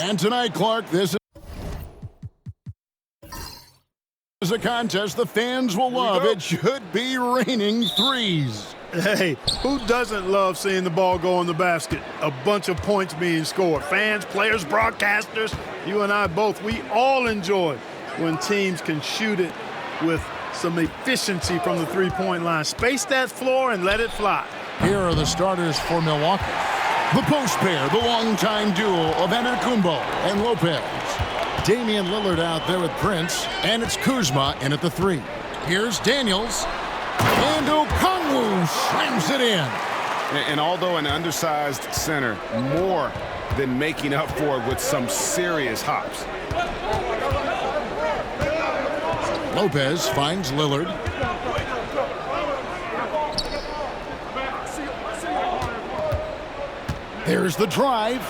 And tonight, Clark, this is a contest the fans will love. It should be raining threes. Hey, who doesn't love seeing the ball go in the basket? A bunch of points being scored. Fans, players, broadcasters, you and I both, we all enjoy when teams can shoot it with some efficiency from the three-point line. Space that floor and let it fly. Here are the starters for Milwaukee. The post pair, the longtime duo of Antetokounmpo and Lopez. Damian Lillard out there with Prince, and it's Kuzma in at the three. Here's Daniels, and Okongwu slams it in. And although an undersized center, more than making up for it with some serious hops. Lopez finds Lillard. There's the drive.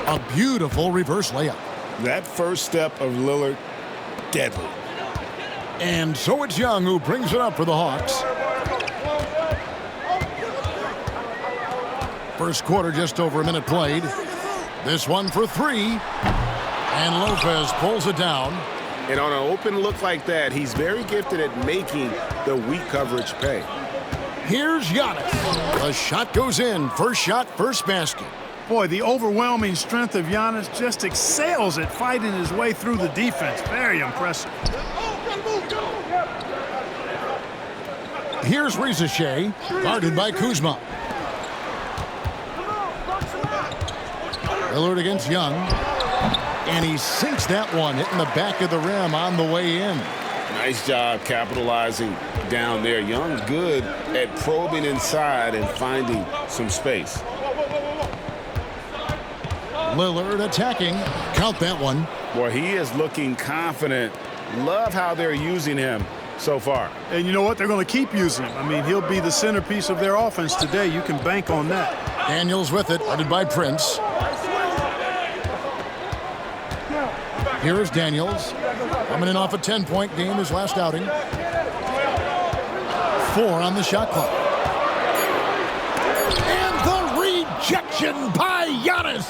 A beautiful reverse layup. That first step of Lillard, deadly. And so it's Young who brings it up for the Hawks. First quarter, just over a minute played. This one for three. And Lopez pulls it down. And on an open look like that, he's very gifted at making the weak coverage pay. Here's Giannis. The shot goes in. First shot, first basket. Boy, the overwhelming strength of Giannis just excels at fighting his way through the defense. Very impressive. Here's Rizachet, guarded by Kuzma. Lillard against Young. And he sinks that one, hitting the back of the rim on the way in. Nice job capitalizing down there. Young good at probing inside and finding some space. Lillard attacking. Count that one. Boy, he is looking confident. Love how they're using him so far. And you know what? They're going to keep using him. I mean, he'll be the centerpiece of their offense today. You can bank on that. Daniels with it, guarded by Prince. Here is Daniels. Coming in off a 10-point game his last outing. 4 on the shot clock. And the rejection by Giannis.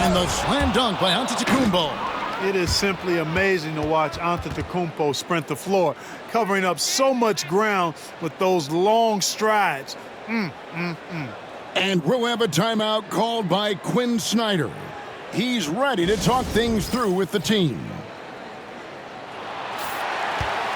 And the slam dunk by Antetokounmpo. It is simply amazing to watch Antetokounmpo sprint the floor, covering up so much ground with those long strides. And we'll have a timeout called by Quinn Snyder. He's ready to talk things through with the team.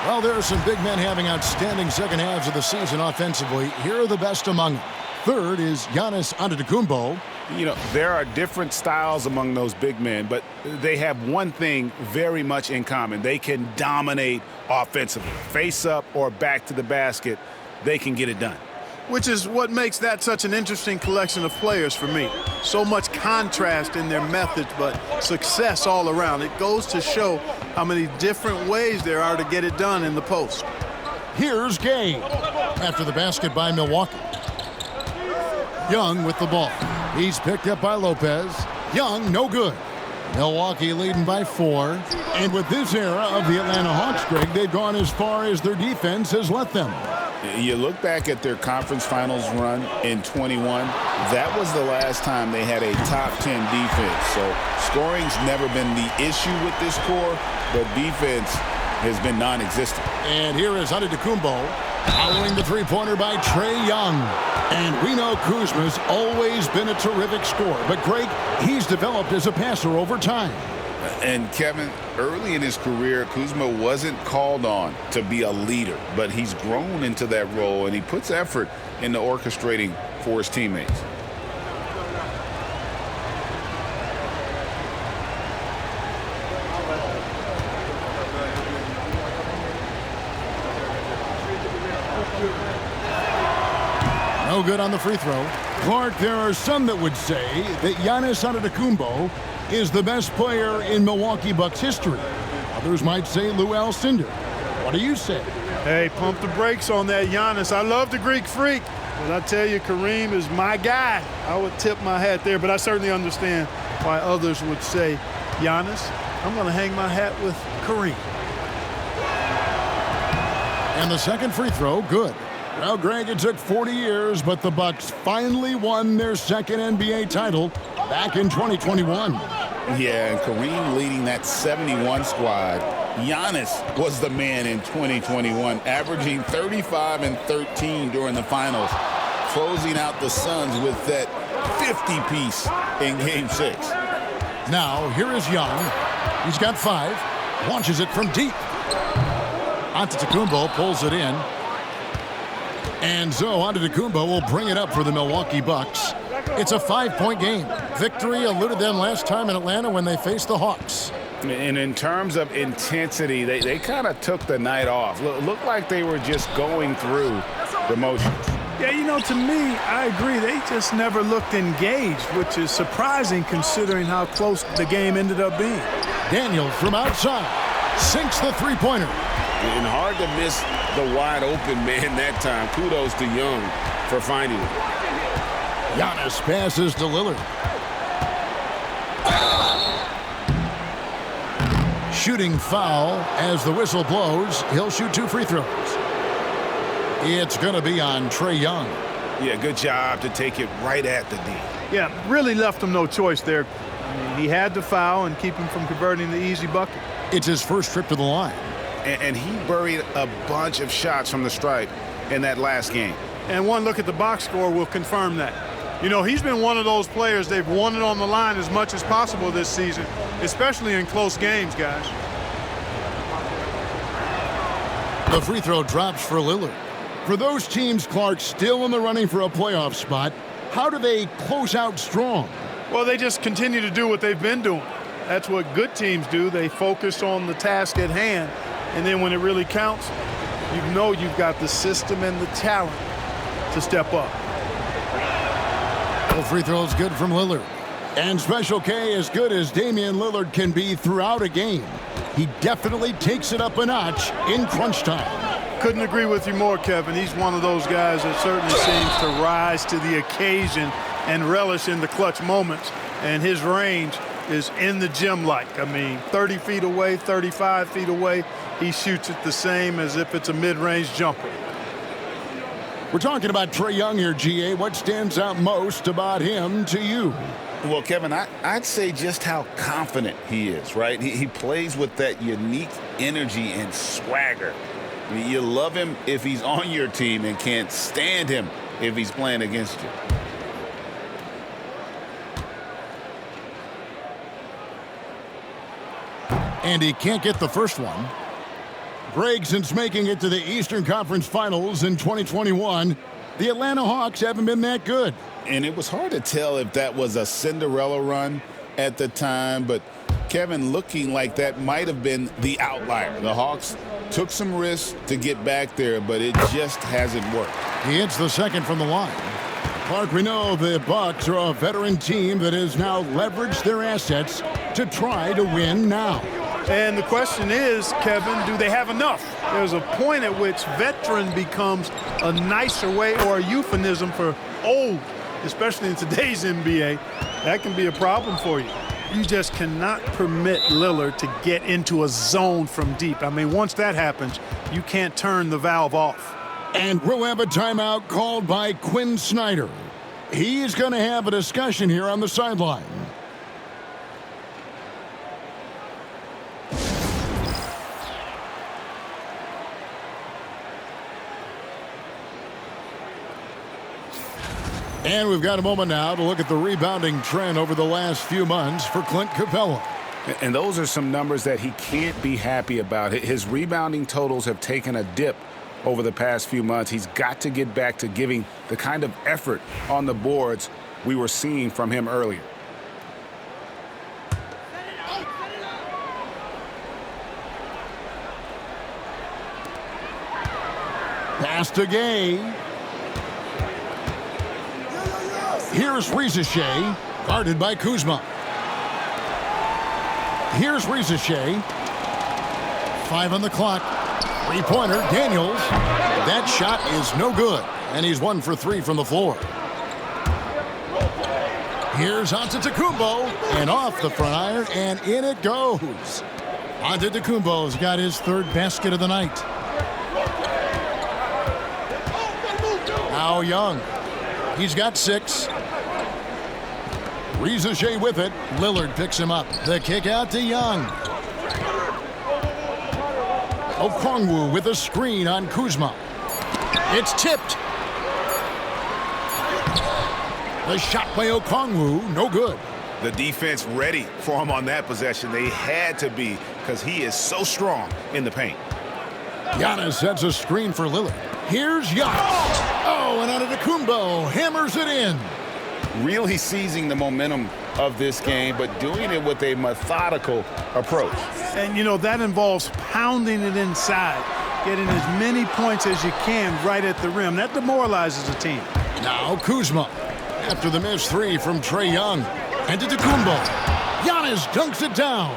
Well, there are some big men having outstanding second halves of the season offensively. Here are the best among them. Third is Giannis Antetokounmpo. You know, there are different styles among those big men, but they have one thing very much in common. They can dominate offensively. Face up or back to the basket, they can get it done. Which is what makes that such an interesting collection of players for me. So much contrast in their methods, but success all around. It goes to show how many different ways there are to get it done in the post. Here's Gay after the basket by Milwaukee. Young with the ball. He's picked up by Lopez. Young, no good. Milwaukee leading by 4. And with this era of the Atlanta Hawks, Greg, they've gone as far as their defense has let them. You look back at their conference finals run in 21, that was the last time they had a top 10 defense. So scoring's never been the issue with this core, but defense has been non-existent. And here is Antetokounmpo following the three-pointer by Trae Young. And we know Kuzma's always been a terrific scorer, but Greg, he's developed as a passer over time. And Kevin, early in his career, Kuzma wasn't called on to be a leader, but he's grown into that role, and he puts effort into orchestrating for his teammates. No good on the free throw. Clark, there are some that would say that Giannis Antetokounmpo is the best player in Milwaukee Bucks history. Others might say Lou Alcindor. What do you say? Hey, pump the brakes on that Giannis. I love the Greek Freak, but I tell you, Kareem is my guy. I would tip my hat there, but I certainly understand why others would say Giannis. I'm going to hang my hat with Kareem. And the second free throw, good. Well, Greg, it took 40 years, but the Bucks finally won their second NBA title back in 2021. Yeah, and Kareem leading that 71 squad. Giannis was the man in 2021, averaging 35 and 13 during the finals, closing out the Suns with that 50-piece in Game 6. Now, here is Young. He's got 5. Launches it from deep. Antetokounmpo pulls it in. And so Antetokounmpo will bring it up for the Milwaukee Bucks. It's a 5-point game. Victory eluded them last time in Atlanta when they faced the Hawks. And in terms of intensity, they kind of took the night off. Looked like they were just going through the motions. Yeah, you know, to me, I agree. They just never looked engaged, which is surprising considering how close the game ended up being. Daniels from outside sinks the three-pointer. And hard to miss the wide-open man that time. Kudos to Young for finding it. Giannis passes to Lillard. Shooting foul as the whistle blows. He'll shoot 2 free throws. It's going to be on Trae Young. Yeah, good job to take it right at the D. Yeah, really left him no choice there. I mean, he had to foul and keep him from converting the easy bucket. It's his first trip to the line. And he buried a bunch of shots from the stripe in that last game. And one look at the box score will confirm that. You know, he's been one of those players, they've won it on the line as much as possible this season, especially in close games, guys. The free throw drops for Lillard. For those teams, Clark, still in the running for a playoff spot, how do they close out strong? Well, they just continue to do what they've been doing. That's what good teams do. They focus on the task at hand. And then when it really counts, you know you've got the system and the talent to step up. The free throw is good from Lillard. And Special K, as good as Damian Lillard can be throughout a game, he definitely takes it up a notch in crunch time. Couldn't agree with you more, Kevin. He's one of those guys that certainly seems to rise to the occasion and relish in the clutch moments. And his range is in the gym-like. I mean, 30 feet away, 35 feet away, he shoots it the same as if it's a mid-range jumper. We're talking about Trae Young here, GA. What stands out most about him to you? Well, Kevin, I'd say just how confident he is, right? He plays with that unique energy and swagger. I mean, you love him if he's on your team and can't stand him if he's playing against you. And he can't get the first one. Greg, since making it to the Eastern Conference Finals in 2021, the Atlanta Hawks haven't been that good. And it was hard to tell if that was a Cinderella run at the time, but Kevin, looking like that might have been the outlier. The Hawks took some risks to get back there, but it just hasn't worked. He hits the second from the line. Clark, we know the Bucks are a veteran team that has now leveraged their assets to try to win now. And the question is, Kevin, do they have enough? There's a point at which veteran becomes a nicer way or a euphemism for old, especially in today's NBA. That can be a problem for you. You just cannot permit Lillard to get into a zone from deep. I mean, once that happens, you can't turn the valve off. And we'll have a timeout called by Quinn Snyder. He's going to have a discussion here on the sideline. And we've got a moment now to look at the rebounding trend over the last few months for Clint Capella. And those are some numbers that he can't be happy about. His rebounding totals have taken a dip over the past few months. He's got to get back to giving the kind of effort on the boards we were seeing from him earlier. Pass to Gay. Here's Rizachet, guarded by Kuzma. Here's Rizachet. 5 on the clock. Three-pointer, Daniels. That shot is no good, and he's 1 for 3 from the floor. Here's Antetokounmpo, and off the front iron, and in it goes. Antetokounmpo's got his 3rd basket of the night. Now Young. He's got 6. Rizachet with it. Lillard picks him up. The kick out to Young. Okongwu with a screen on Kuzma. It's tipped. The shot by Okongwu, no good. The defense ready for him on that possession. They had to be, because he is so strong in the paint. Giannis sets a screen for Lillard. Here's Giannis. Oh, and Antetokounmpo hammers it in. Really seizing the momentum of this game, but doing it with a methodical approach. And, you know, that involves pounding it inside, getting as many points as you can right at the rim. That demoralizes a team. Now Kuzma. After the missed 3 from Trae Young. Antetokounmpo. Giannis dunks it down.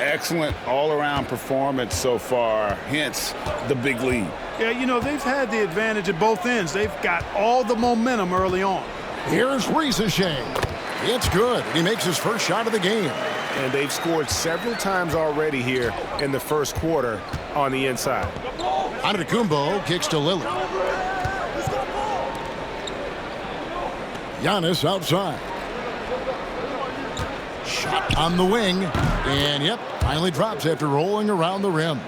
Excellent all-around performance so far, hence the big lead. Yeah, you know, they've had the advantage at both ends. They've got all the momentum early on. Here's Rizachet. It's good. He makes his first shot of the game. And they've scored several times already here in the first quarter on the inside. Antetokounmpo kicks to Lillard. Giannis outside. Shot on the wing. And, yep, finally drops after rolling around the rim.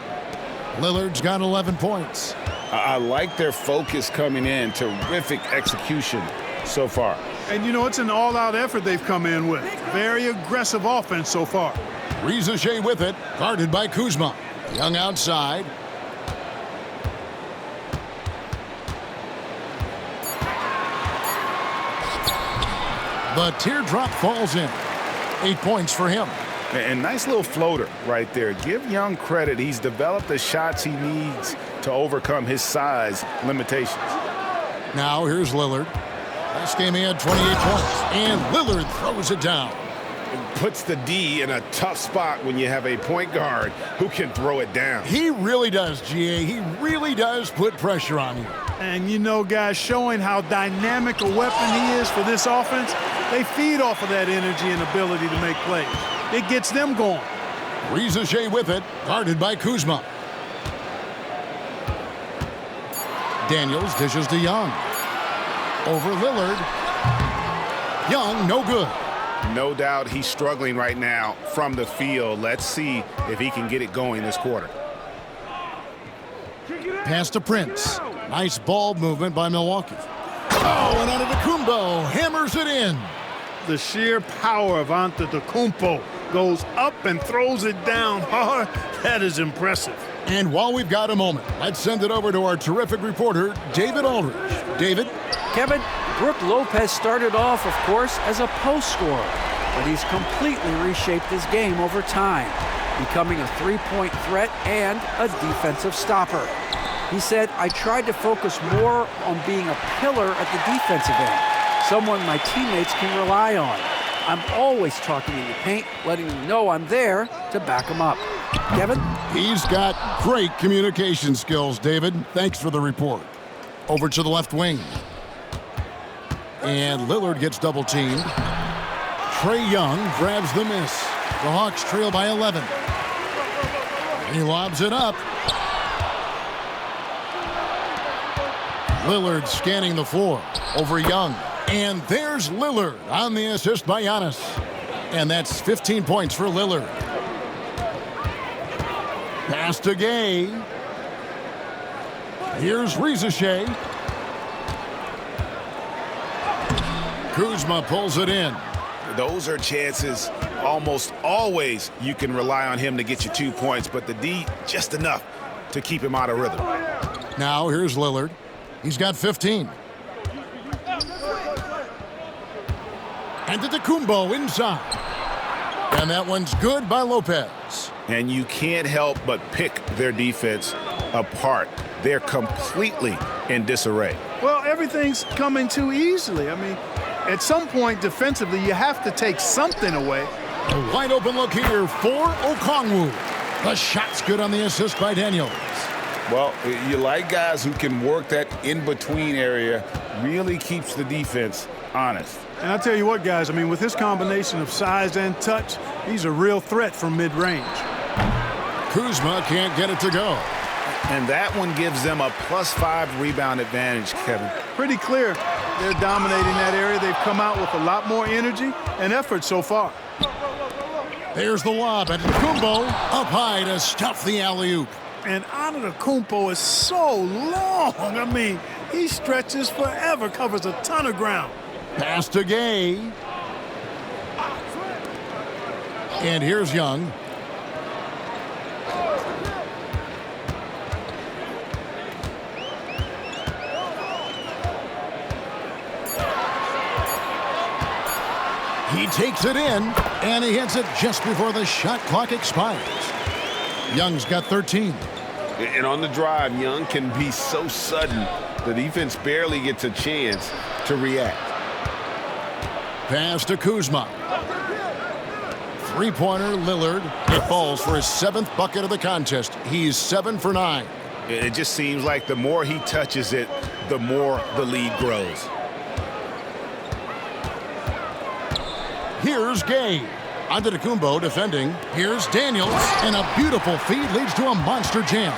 Lillard's got 11 points. I like their focus coming in. Terrific execution so far. And, you know, it's an all-out effort they've come in with. Very aggressive offense so far. Rizachet with it, guarded by Kuzma. Young outside. The teardrop falls in. 8 points for him. And nice little floater right there. Give Young credit. He's developed the shots he needs to overcome his size limitations. Now here's Lillard. Last game he had 28 points. And Lillard throws it down. It puts the D in a tough spot when you have a point guard who can throw it down. He really does, GA. He really does put pressure on you. And, you know, guys, showing how dynamic a weapon he is for this offense, they feed off of that energy and ability to make plays. It gets them going. Rizachet with it, guarded by Kuzma. Daniels dishes to Young. Over Lillard. Young, no good. No doubt he's struggling right now from the field. Let's see if he can get it going this quarter. Pass to Prince. Nice ball movement by Milwaukee. Oh, and Antetokounmpo hammers it in. The sheer power of Antetokounmpo goes up and throws it down hard. That is impressive. And while we've got a moment, let's send it over to our terrific reporter, David Aldridge. David? Kevin, Brook Lopez started off, of course, as a post scorer, but he's completely reshaped his game over time, becoming a three-point threat and a defensive stopper. He said, I tried to focus more on being a pillar at the defensive end, someone my teammates can rely on. I'm always talking in the paint, letting them know I'm there to back them up. Kevin? He's got great communication skills, David. Thanks for the report. Over to the left wing. And Lillard gets double-teamed. Trae Young grabs the miss. The Hawks trail by 11. He lobs it up. Lillard scanning the floor over Young. And there's Lillard on the assist by Giannis. And that's 15 points for Lillard. Pass to Gay. Here's Rizachet. Kuzma pulls it in. Those are chances almost always you can rely on him to get you 2 points, but the D just enough to keep him out of rhythm. Now here's Lillard. He's got 15. Antetokounmpo inside. And that one's good by Lopez. And you can't help but pick their defense apart. They're completely in disarray. Well, everything's coming too easily. I mean, at some point defensively, you have to take something away. A wide open look here for Okongwu. The shot's good on the assist by Daniels. Well, you like guys who can work that in-between area, really keeps the defense honest. And I tell you what, guys, I mean, with this combination of size and touch, he's a real threat from mid-range. Kuzma can't get it to go. And that one gives them a +5 rebound advantage, Kevin. Pretty clear. They're dominating that area. They've come out with a lot more energy and effort so far. There's the lob, and Kumbo up high to stuff the alley-oop. And Antetokounmpo is so long. I mean, he stretches forever, covers a ton of ground. Pass to Gay. And here's Young. He takes it in, and he hits it just before the shot clock expires. Young's got 13. And on the drive, Young can be so sudden, the defense barely gets a chance to react. Pass to Kuzma. Three-pointer, Lillard. It falls for his 7th bucket of the contest. He's 7 for 9. It just seems like the more he touches it, the more the lead grows. Here's Gay. Antetokounmpo defending. Here's Daniels. And a beautiful feed leads to a monster jam.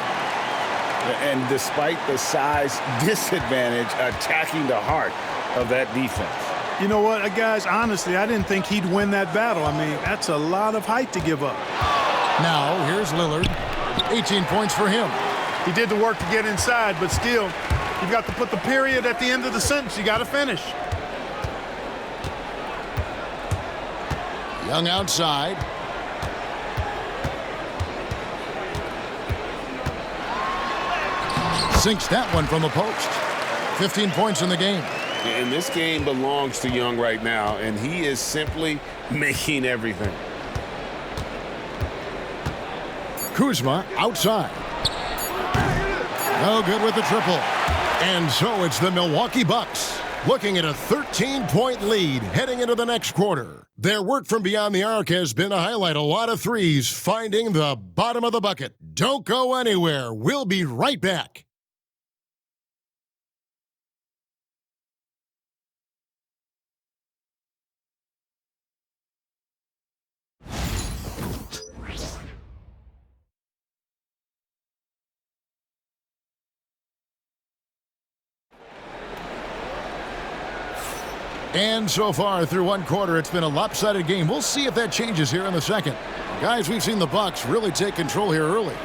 And despite the size disadvantage, attacking the heart of that defense. You know what, guys, honestly, I didn't think he'd win that battle. I mean, that's a lot of height to give up. Now, here's Lillard. 18 points for him. He did the work to get inside, but still, you've got to put the period at the end of the sentence. You got to finish. Young outside. Sinks that one from the post. 15 points in the game. And this game belongs to Young right now, and he is simply making everything. Kuzma outside. No good with the triple. And so it's the Milwaukee Bucks looking at a 13-point lead heading into the next quarter. Their work from beyond the arc has been to highlight a lot of threes, finding the bottom of the bucket. Don't go anywhere. We'll be right back. And so far through one quarter, it's been a lopsided game. We'll see if that changes here in the second. Guys, we've seen the Bucks really take control here early.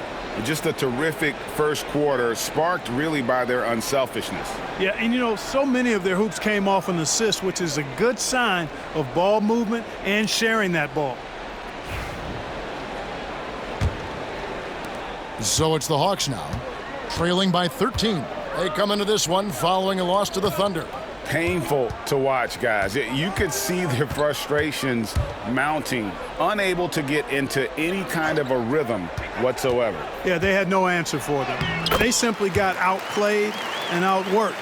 Just a terrific first quarter, sparked really by their unselfishness. Yeah, and you know, so many of their hoops came off an assist, which is a good sign of ball movement and sharing that ball. So it's the Hawks now, trailing by 13. They come into this one following a loss to the Thunder. Painful to watch, guys. You could see their frustrations mounting, unable to get into any kind of a rhythm whatsoever. Yeah, they had no answer for them. They simply got outplayed and outworked.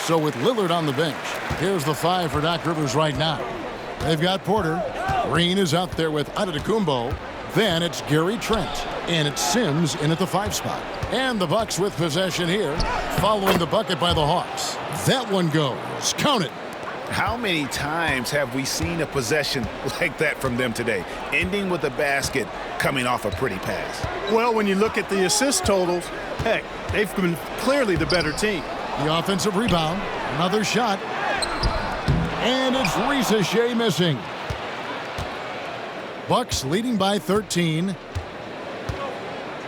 So with Lillard on the bench, here's the 5 for Doc Rivers right now. They've got Porter. Green is out there with Antetokounmpo. Then it's Gary Trent, and it's Sims in at the 5 spot. And the Bucks with possession here, following the bucket by the Hawks. That one goes. Count it. How many times have we seen a possession like that from them today, ending with a basket coming off a pretty pass? Well, when you look at the assist totals, heck, they've been clearly the better team. The offensive rebound, another shot, and it's Ricochet missing. Bucks leading by 13.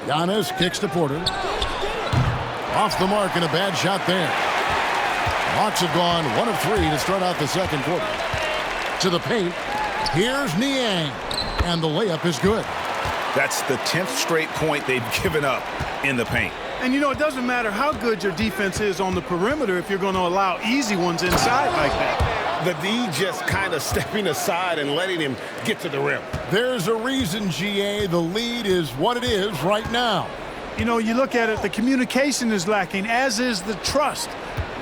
Giannis kicks to Porter. Off the mark and a bad shot there. Hawks have gone 1 of 3 to start out the second quarter. To the paint. Here's Niang. And the layup is good. That's the 10th straight point they've given up in the paint. And you know, it doesn't matter how good your defense is on the perimeter if you're going to allow easy ones inside like that. The D just kind of stepping aside and letting him get to the rim. There's a reason, GA, the lead is what it is right now. You know, you look at it, the communication is lacking, as is the trust.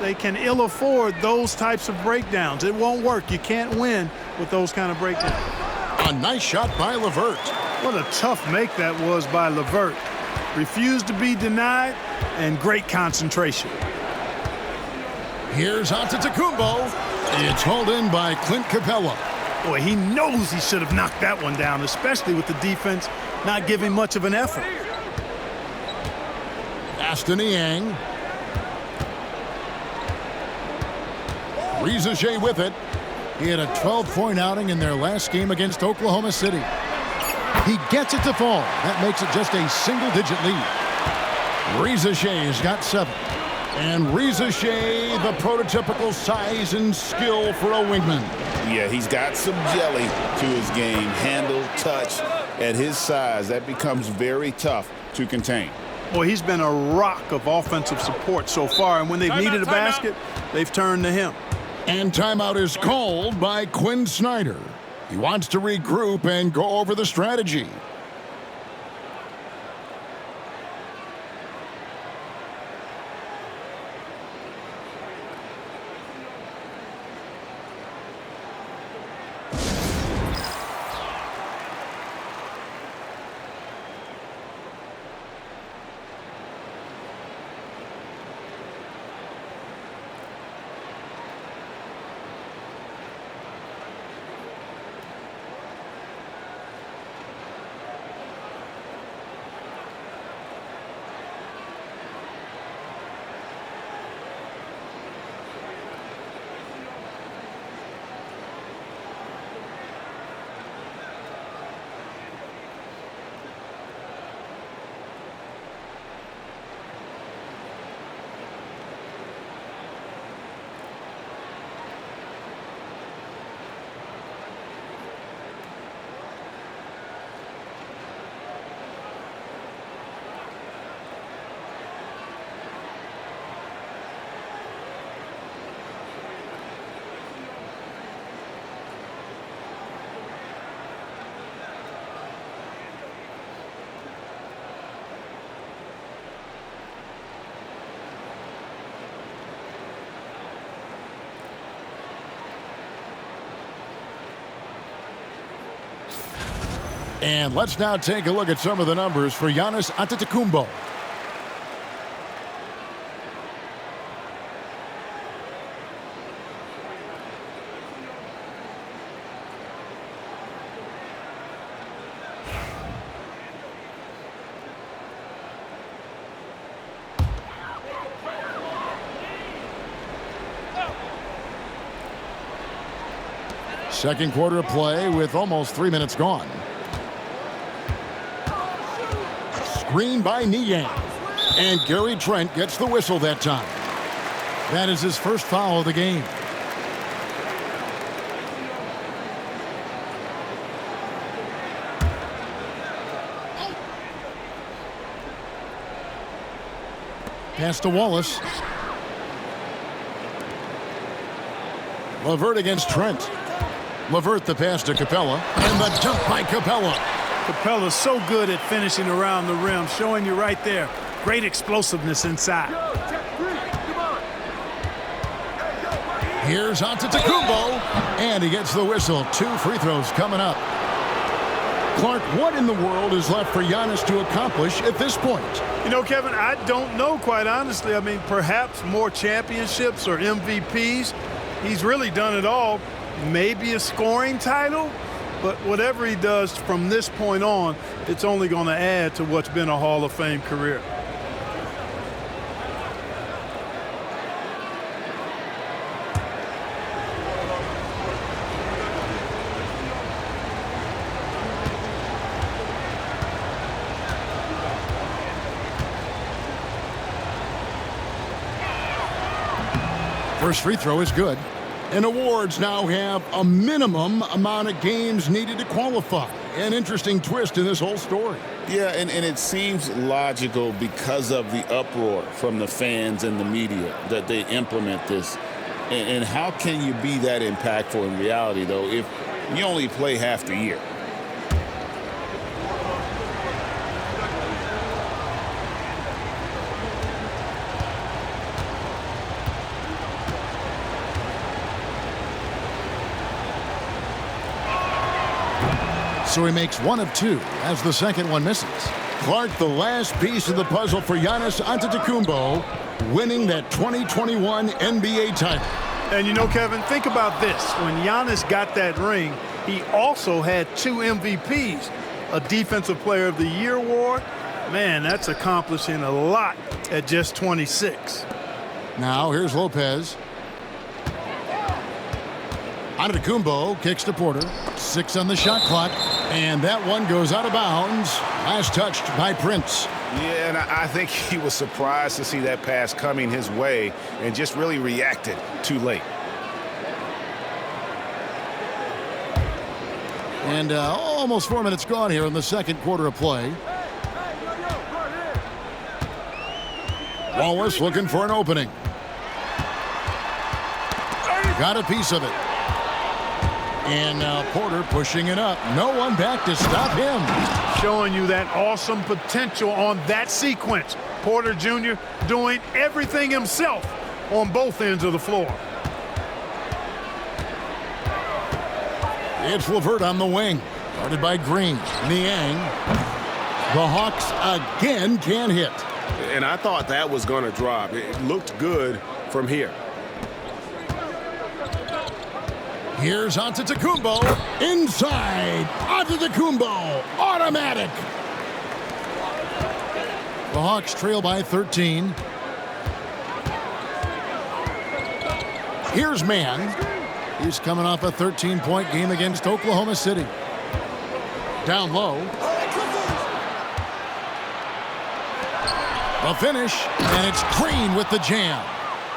They can ill afford those types of breakdowns. It won't work. You can't win with those kind of breakdowns. A nice shot by LeVert. What a tough make that was by LeVert. Refused to be denied, and great concentration. Here's Antetokounmpo. It's hauled in by Clint Capella. Boy, he knows he should have knocked that one down, especially with the defense not giving much of an effort. Pass to Niang. Rizachet with it. He had a 12-point outing in their last game against Oklahoma City. He gets it to fall. That makes it just a single-digit lead. Rizachet's got 7. And Rizachet, the prototypical size and skill for a wingman. Yeah, he's got some jelly to his game. Handle, touch. At his size, that becomes very tough to contain. Well, he's been a rock of offensive support so far, and when they've needed a basket, they've turned to him. And timeout is called by Quinn Snyder. He wants to regroup and go over the strategy. And let's now take a look at some of the numbers for Giannis Antetokounmpo. Second quarter of play with almost 3 minutes gone. Screen by Niang. And Gary Trent gets the whistle that time. That is his first foul of the game. Pass to Wallace. LeVert against Trent. LeVert the pass to Capella. And the dunk by Capella. Capella's so good at finishing around the rim, showing you right there. Great explosiveness inside. Here's Antetokounmpo, and he gets the whistle. 2 free throws coming up. Clark, what in the world is left for Giannis to accomplish at this point? You know, Kevin, I don't know, quite honestly. I mean, perhaps more championships or MVPs. He's really done it all. Maybe a scoring title. But whatever he does from this point on, it's only going to add to what's been a Hall of Fame career. First free throw is good. And awards now have a minimum amount of games needed to qualify. An interesting twist in this whole story. Yeah, and it seems logical because of the uproar from the fans and the media that they implement this. And how can you be that impactful in reality, though, if you only play half the year? So he makes 1 of 2 as the second one misses. Clark, the last piece of the puzzle for Giannis Antetokounmpo, winning that 2021 NBA title. And you know, Kevin, think about this. When Giannis got that ring, he also had 2 MVPs, a Defensive Player of the Year award Man, that's accomplishing a lot at just 26. Now here's Lopez. Antetokounmpo kicks to Porter. 6 on the shot clock. And that one goes out of bounds. Last touched by Prince. Yeah, and I think he was surprised to see that pass coming his way and just really reacted too late. And almost 4 minutes gone here in the second quarter of play. Wallace looking for an opening. Got a piece of it. And now Porter pushing it up. No one back to stop him. Showing you that awesome potential on that sequence. Porter Jr. doing everything himself on both ends of the floor. It's LeVert on the wing. Guarded by Green. Niang. The Hawks again can't hit. And I thought that was going to drop. It looked good from here. Here's Antetokounmpo. Inside. Antetokounmpo. Automatic. The Hawks trail by 13. Here's Mann. He's coming off a 13-point game against Oklahoma City. Down low. The finish, and it's Green with the jam.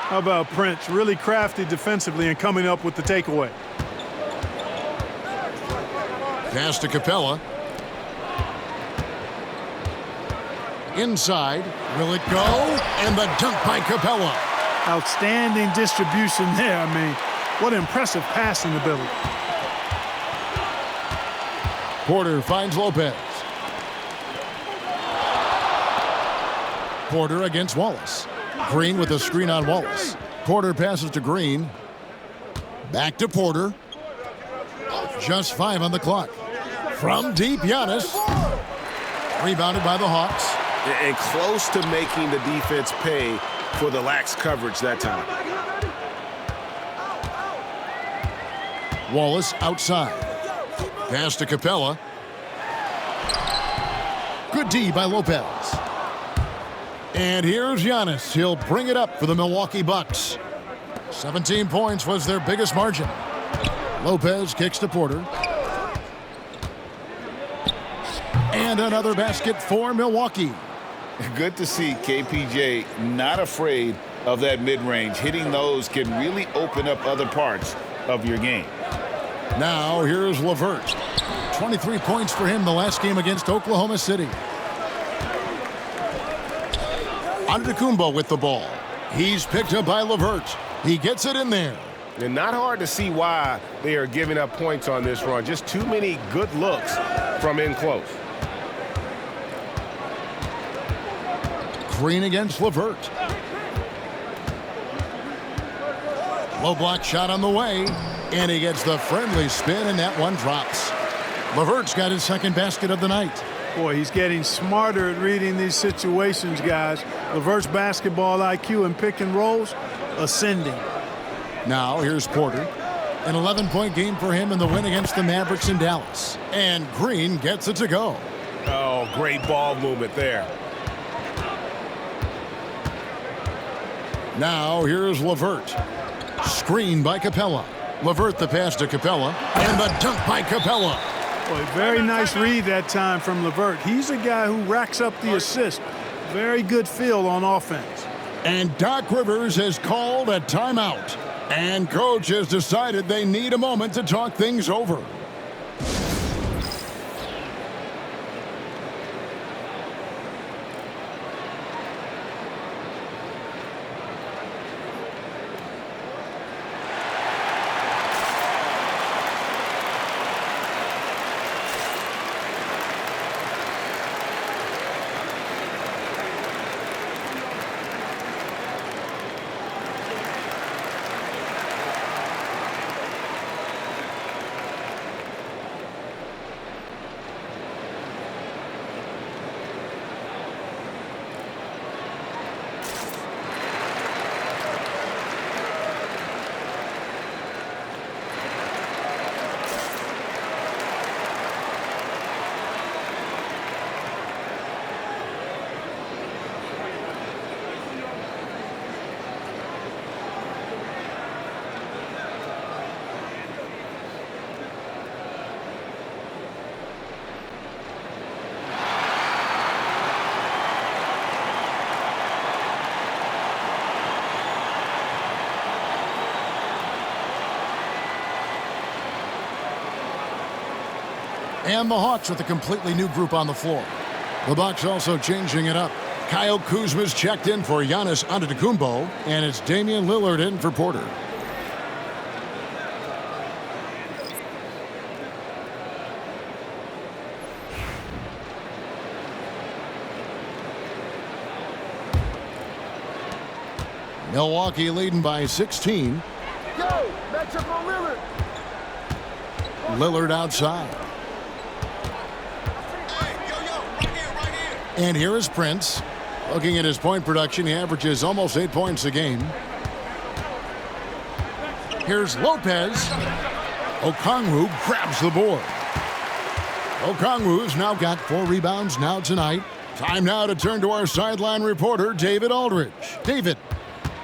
How about Prince? Really crafty defensively and coming up with the takeaway. Pass to Capella. Inside. Will it go? And the dunk by Capella. Outstanding distribution there. I mean, what impressive passing ability. Porter finds Lopez. Porter against Wallace. Green with a screen on Wallace. Porter passes to Green. Back to Porter. Just 5 on the clock. From deep, Giannis. Rebounded by the Hawks. And close to making the defense pay for the lax coverage that time. Wallace outside. Pass to Capella. Good D by Lopez. And here's Giannis. He'll bring it up for the Milwaukee Bucks. 17 points was their biggest margin. Lopez kicks to Porter. And another basket for Milwaukee. Good to see KPJ not afraid of that mid-range. Hitting those can really open up other parts of your game. Now here's LeVert. 23 points for him the last game against Oklahoma City. Antetokounmpo with the ball. He's picked up by LeVert. He gets it in there. And not hard to see why they are giving up points on this run. Just too many good looks from in close. Green against LeVert. Low block shot on the way. And he gets the friendly spin, and that one drops. LeVert's got his second basket of the night. Boy, he's getting smarter at reading these situations, guys. LeVert's basketball IQ and pick and rolls ascending. Now here's Porter. An 11-point game for him in the win against the Mavericks in Dallas. And Green gets it to go. Oh, great ball movement there. Now here's LeVert. Screen by Capella. LeVert the pass to Capella. And the dunk by Capella. Boy, very nice read that time from LeVert. He's a guy who racks up the assist. Very good feel on offense. And Doc Rivers has called a timeout. And coach has decided they need a moment to talk things over. And the Hawks with a completely new group on the floor. The Bucks also changing it up. Kyle Kuzma's checked in for Giannis Antetokounmpo, and it's Damian Lillard in for Porter. Milwaukee leading by 16. Go! Matchup on Lillard. Lillard outside. And here is Prince. Looking at his point production, he averages almost 8 points a game. Here's Lopez. Okongwu grabs the board. Okongwu's now got 4 rebounds now tonight. Time now to turn to our sideline reporter, David Aldridge. David.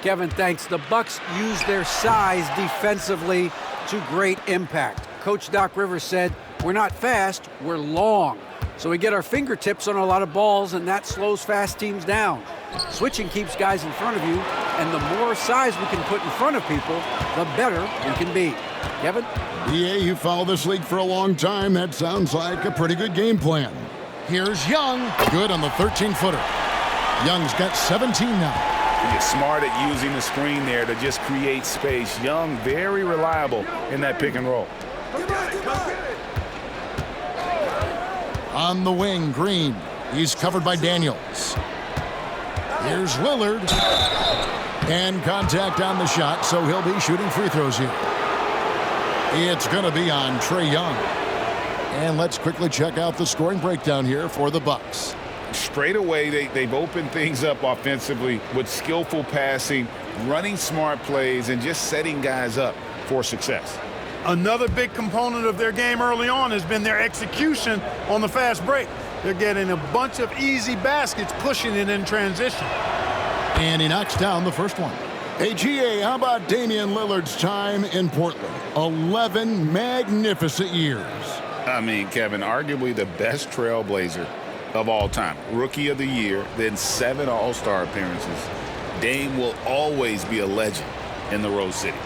Kevin, thanks. The Bucks use their size defensively to great impact. Coach Doc Rivers said, we're not fast, we're long. So we get our fingertips on a lot of balls, and that slows fast teams down. Switching keeps guys in front of you, and the more size we can put in front of people, the better we can be. Kevin? Yeah, you follow this league for a long time. That sounds like a pretty good game plan. Here's Young. Good on the 13-footer. Young's got 17 now. He's smart at using the screen there to just create space. Young, very reliable in that pick and roll. On the wing, Green. He's covered by Daniels. Here's Lillard. And contact on the shot, so he'll be shooting free throws here. It's going to be on Trae Young. And let's quickly check out the scoring breakdown here for the Bucks. Straight away, they've opened things up offensively with skillful passing, running smart plays, and just setting guys up for success. Another big component of their game early on has been their execution on the fast break. They're getting a bunch of easy baskets, pushing it in transition. And he knocks down the first one. Hey, GA, how about Damian Lillard's time in Portland? 11 magnificent years. I mean, Kevin, arguably the best trailblazer of all time. Rookie of the Year, then 7 All-Star appearances. Dame will always be a legend in the Rose City.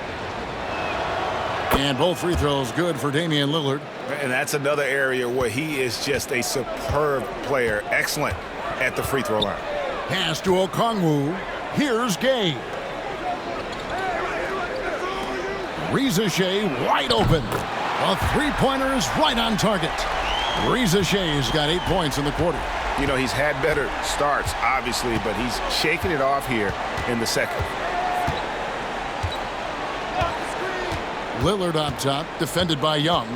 And both free throws good for Damian Lillard. And that's another area where he is just a superb player. Excellent at the free throw line. Pass to Okongwu. Here's Gay. Reza Shea wide open. A three-pointer is right on target. Reza Shea's got 8 points in the quarter. You know, he's had better starts, obviously, but he's shaking it off here in the second. Lillard on top, defended by Young.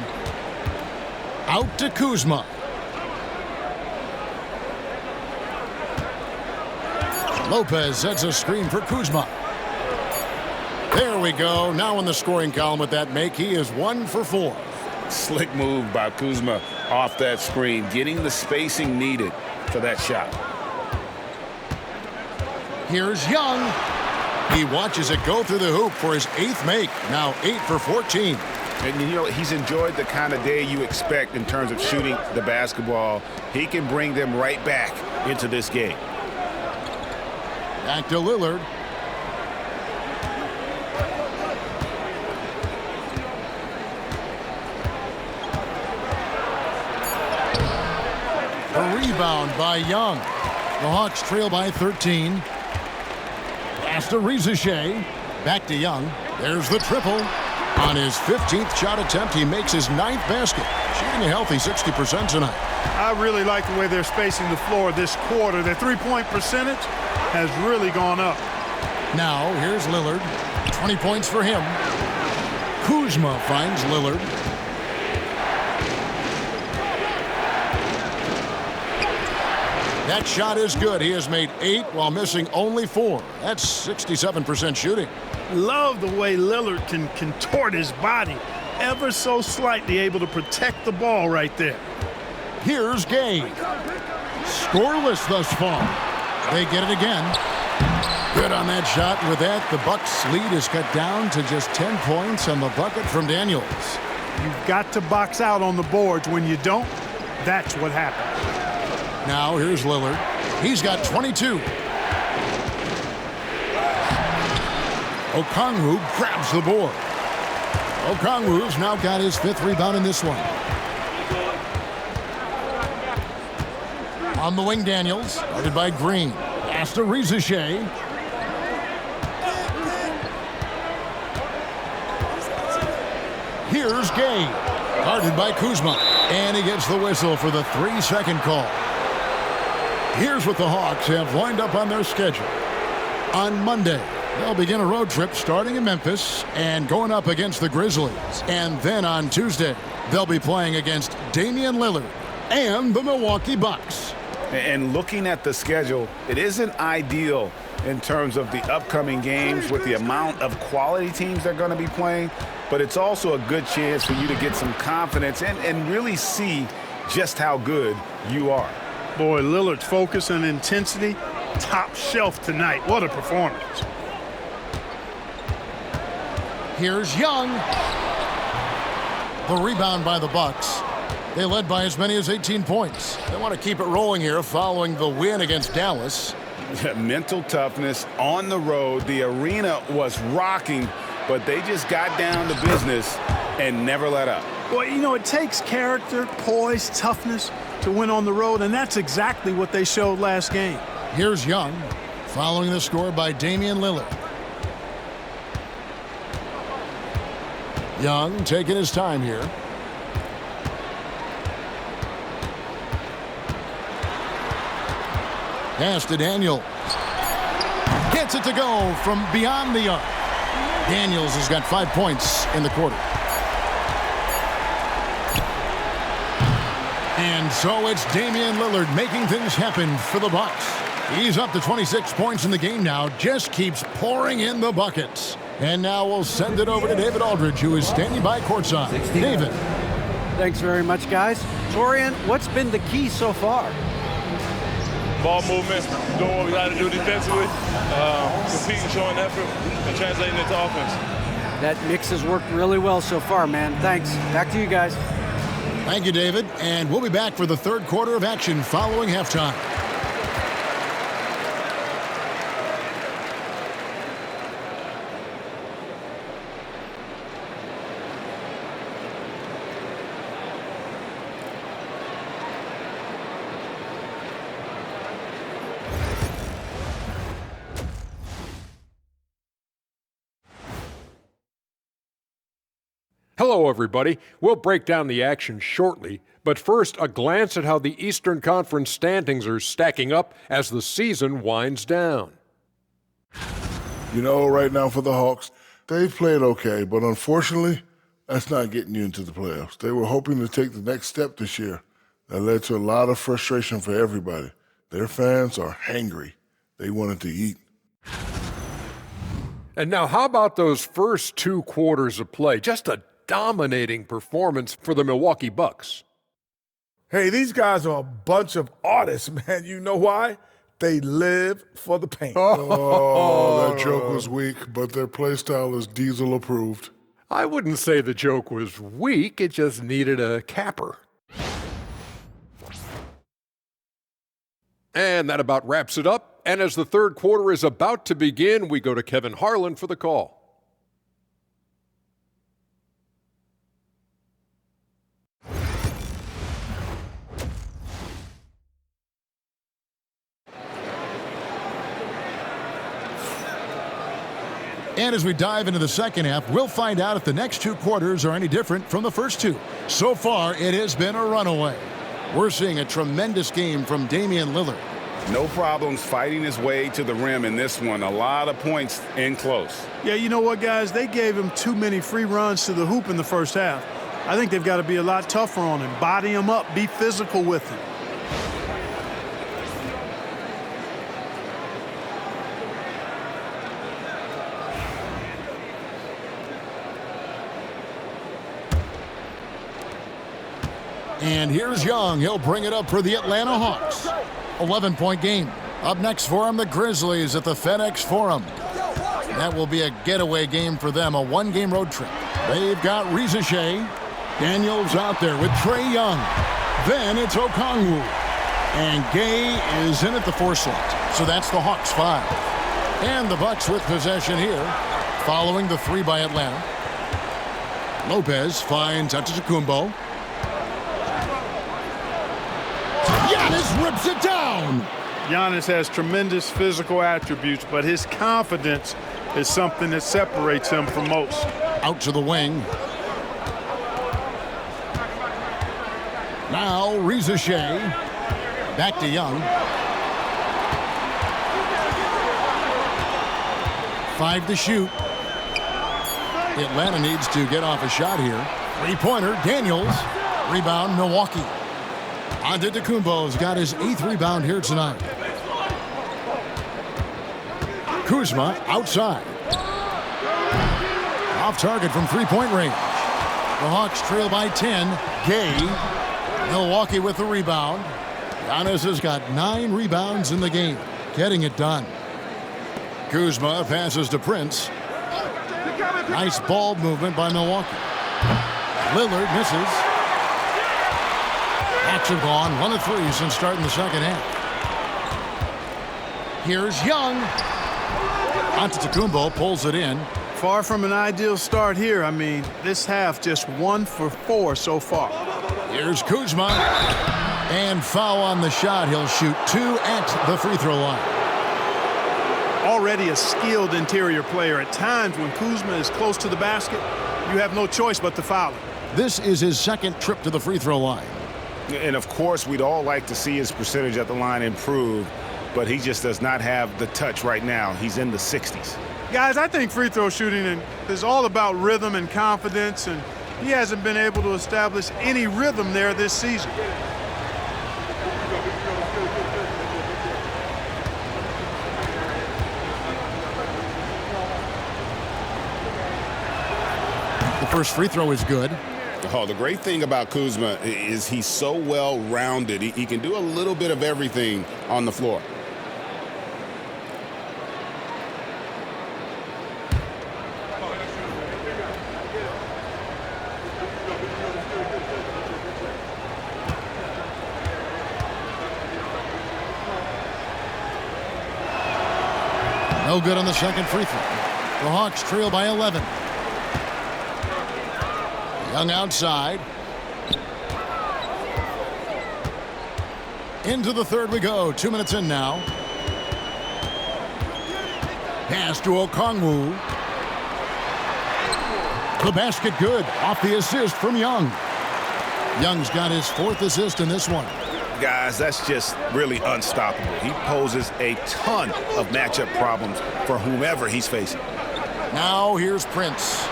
Out to Kuzma. Lopez sets a screen for Kuzma. There we go. Now in the scoring column with that make, he is 1 for 4. Slick move by Kuzma off that screen, getting the spacing needed for that shot. Here's Young. He watches it go through the hoop for his 8th make. Now 8 for 14. And, you know, he's enjoyed the kind of day you expect in terms of shooting the basketball. He can bring them right back into this game. Back to Lillard. A rebound by Young. The Hawks trail by 13. Pass to Reza Shea. Back to Young. There's the triple. On his 15th shot attempt, he makes his 9th basket. Shooting a healthy 60% tonight. I really like the way they're spacing the floor this quarter. Their three-point percentage has really gone up. Now, here's Lillard. 20 points for him. Kuzma finds Lillard. That shot is good. He has made 8 while missing only 4. That's 67% shooting. Love the way Lillard can contort his body ever so slightly, able to protect the ball right there. Here's Gay. Scoreless thus far. They get it again. Good on that shot. With that, the Bucks' lead is cut down to just 10 points on the bucket from Daniels. You've got to box out on the boards. When you don't, that's what happens. Now here's Lillard. He's got 22. Okongwu grabs the board. Okongwu's now got his 5th rebound in this one. On the wing, Daniels. Guarded by Green. Pass to Shea. Here's Gay. Guarded by Kuzma. And he gets the whistle for the 3-second call. Here's what the Hawks have lined up on their schedule. On Monday, they'll begin a road trip starting in Memphis and going up against the Grizzlies. And then on Tuesday, they'll be playing against Damian Lillard and the Milwaukee Bucks. And looking at the schedule, it isn't ideal in terms of the upcoming games with the amount of quality teams they're going to be playing, but it's also a good chance for you to get some confidence and really see just how good you are. Boy, Lillard's focus and intensity, top shelf tonight. What a performance. Here's Young. The rebound by the Bucks. They led by as many as 18 points. They want to keep it rolling here following the win against Dallas. Mental toughness on the road. The arena was rocking, but they just got down to business and never let up. Well, you know, it takes character, poise, toughness to win on the road, and that's exactly what they showed last game. Here's Young, following the score by Damian Lillard. Young taking his time here. Pass to Daniels. Gets it to go from beyond the arc. Daniels has got 5 points in the quarter. And so it's Damian Lillard making things happen for the Bucks. He's up to 26 points in the game now, just keeps pouring in the buckets. And now we'll send it over to David Aldridge, who is standing by courtside. David. Thanks very much, guys. Torian, what's been the key so far? Ball movement, doing what we got to do defensively, competing, showing effort, and translating into offense. That mix has worked really well so far, man. Thanks. Back to you guys. Thank you, David. And we'll be back for the third quarter of action following halftime. Hello, everybody. We'll break down the action shortly, but first, a glance at how the Eastern Conference standings are stacking up as the season winds down. You know, right now for the Hawks, they've played okay, but unfortunately, that's not getting you into the playoffs. They were hoping to take the next step this year. That led to a lot of frustration for everybody. Their fans are hangry. They wanted to eat. And now, how about those first 2 quarters of play? Just a dominating performance for the Milwaukee Bucks. Hey, these guys are a bunch of artists, man. You know why? They live for the paint. Oh, that joke was weak, but their play style is Diesel approved. I wouldn't say the joke was weak, it just needed a capper. And that about wraps it up. And as the third quarter is about to begin, we go to Kevin Harlan for the call. And as we dive into the second half, we'll find out if the next 2 quarters are any different from the first 2. So far, it has been a runaway. We're seeing a tremendous game from Damian Lillard. No problems fighting his way to the rim in this one. A lot of points in close. Yeah, you know what, guys? They gave him too many free runs to the hoop in the first half. I think they've got to be a lot tougher on him. Body him up, be physical with him. And here's Young. He'll bring it up for the Atlanta Hawks. 11-point game. Up next for him, the Grizzlies at the FedEx Forum. That will be a getaway game for them, a 1-game road trip. They've got Shea. Daniels out there with Trae Young. Then it's Okongwu. And Gay is in at the 4 slot. So that's the Hawks 5. And the Bucks with possession here, following the 3 by Atlanta. Lopez finds Antetokounmpo. Giannis rips it down. Giannis has tremendous physical attributes, but his confidence is something that separates him from most. Out to the wing. Now Shea. Back to Young. 5 to shoot. Atlanta needs to get off a shot here. Three-pointer, Daniels. Rebound, Milwaukee. Antetokounmpo's got his 8th rebound here tonight. Kuzma outside. Off target from three-point range. The Hawks trail by 10. Gay. Milwaukee with the rebound. Giannis has got 9 rebounds in the game, getting it done. Kuzma passes to Prince. Nice ball movement by Milwaukee. Lillard misses. Hawks have gone 1 of 3 since starting the second half. Here's Young. Antetokounmpo pulls it in. Far from an ideal start here. I mean, this half just 1 for 4 so far. Here's Kuzma. And foul on the shot. He'll shoot 2 at the free throw line. Already a skilled interior player. At times when Kuzma is close to the basket, you have no choice but to foul him. This is his 2nd trip to the free throw line. And of course, we'd all like to see his percentage at the line improve, but he just does not have the touch right now. He's in the 60s. Guys, I think free throw shooting is all about rhythm and confidence, and he hasn't been able to establish any rhythm there this season. The first free throw is good. Oh, the great thing about Kuzma is he's so well-rounded. He can do a little bit of everything on the floor. No good on the second free throw. The Hawks trail by 11. Young outside. Into the third we go. 2 minutes in now. Pass to Okongwu. The basket good. Off the assist from Young. Young's got his 4th assist in this one. Guys, that's just really unstoppable. He poses a ton of matchup problems for whomever he's facing. Now here's Prince.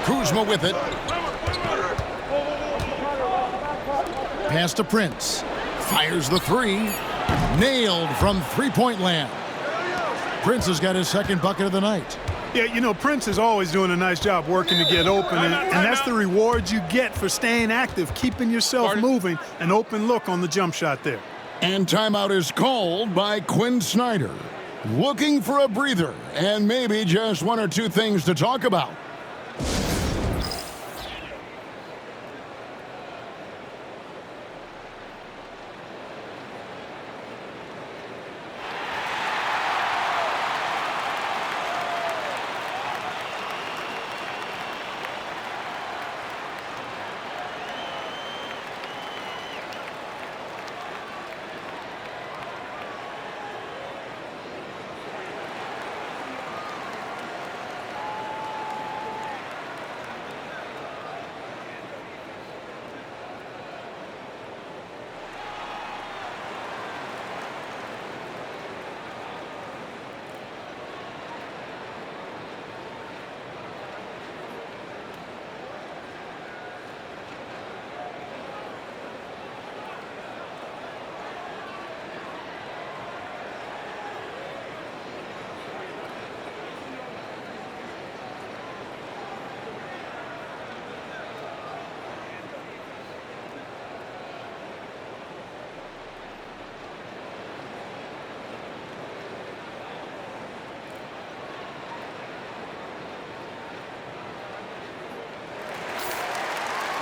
Kuzma with it. Pass to Prince. Fires the 3. Nailed from three-point land. Prince has got his 2nd bucket of the night. Yeah, you know, Prince is always doing a nice job working to get open, and that's the reward you get for staying active, keeping yourself moving, an open look on the jump shot there. And timeout is called by Quinn Snyder. Looking for a breather and maybe just 1 or 2 things to talk about.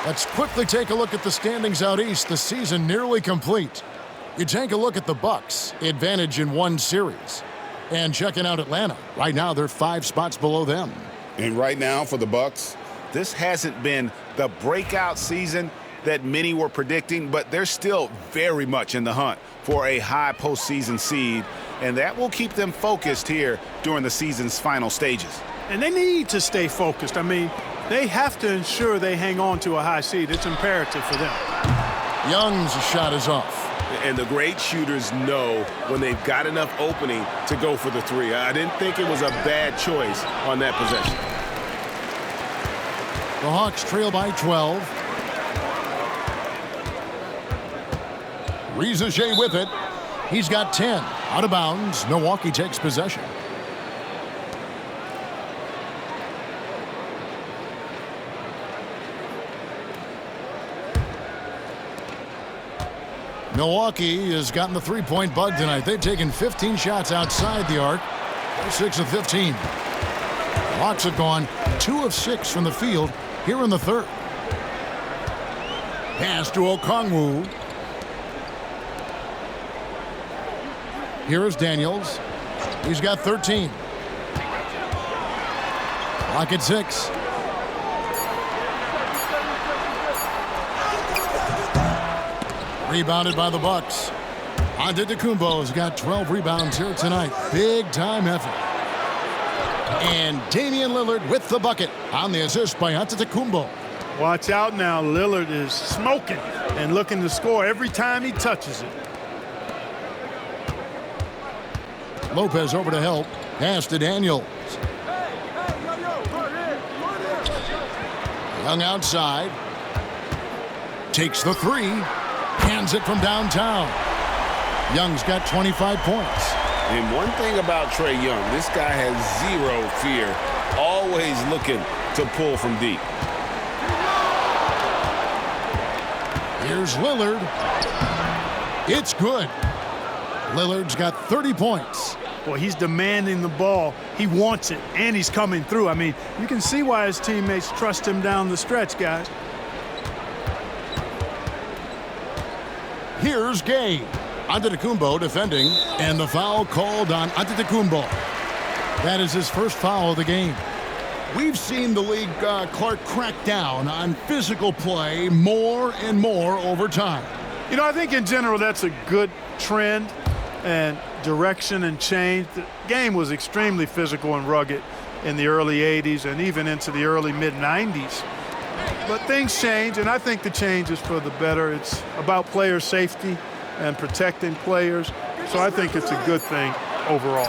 Let's quickly take a look at the standings out east. The season nearly complete. You take a look at the Bucks, advantage in 1 series. And checking out Atlanta. Right now, they're 5 spots below them. And right now for the Bucks, This hasn't been the breakout season that many were predicting, but they're still very much in the hunt for a high postseason seed, and that will keep them focused here during the season's final stages. And they need to stay focused. I mean, they have to ensure they hang on to a high seed. It's imperative for them. Young's shot is off. And the great shooters know when they've got enough opening to go for the three. I didn't think it was a bad choice on that possession. The Hawks trail by 12. Rizachet with it. He's got 10. Out of bounds. Milwaukee takes possession. Milwaukee has gotten the three-point bug tonight. They've taken 15 shots outside the arc. They're 6 of 15. The Hawks have gone 2 of 6 from the field here in the third. Pass to Okongwu. Here is Daniels. He's got 13. Clock at 6. Rebounded by the Bucks. Antetokounmpo's got 12 rebounds here tonight. Big time effort. And Damian Lillard with the bucket on the assist by Antetokounmpo. Watch out now. Lillard is smoking and looking to score every time he touches it. Lopez over to help. Pass to Daniels. Young outside. Takes the three. Hands it from downtown. Young's got 25 points. And one thing about Trae Young, this guy has zero fear. Always looking to pull from deep. Here's Lillard. It's good. Lillard's got 30 points. Boy, he's demanding the ball. He wants it, and he's coming through. I mean, you can see why his teammates trust him down the stretch, guys. Here's Gay. Antetokounmpo defending, and the foul called on Antetokounmpo. That is his first foul of the game. We've seen the league, Clark, crack down on physical play more and more over time. You know, I think in general that's a good trend and direction and change. The game was extremely physical and rugged in the early 80s and even into the early mid-90s. But things change, and I think the change is for the better. It's about player safety and protecting players. So I think it's a good thing overall.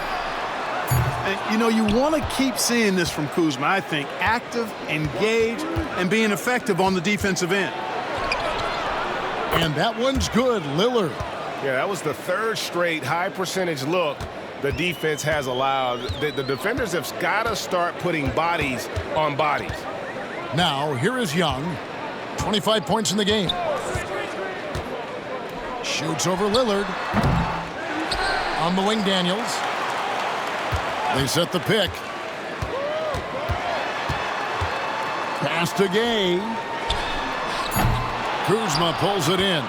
And, you know, you want to keep seeing this from Kuzma. I think active, engaged, and being effective on the defensive end. And that one's good, Lillard. Yeah, that was the third straight high percentage look the defense has allowed. The defenders have got to start putting bodies on bodies. Now, here is Young. 25 points in the game. Shoots over Lillard. On the wing, Daniels. They set the pick. Pass to Gay. Kuzma pulls it in.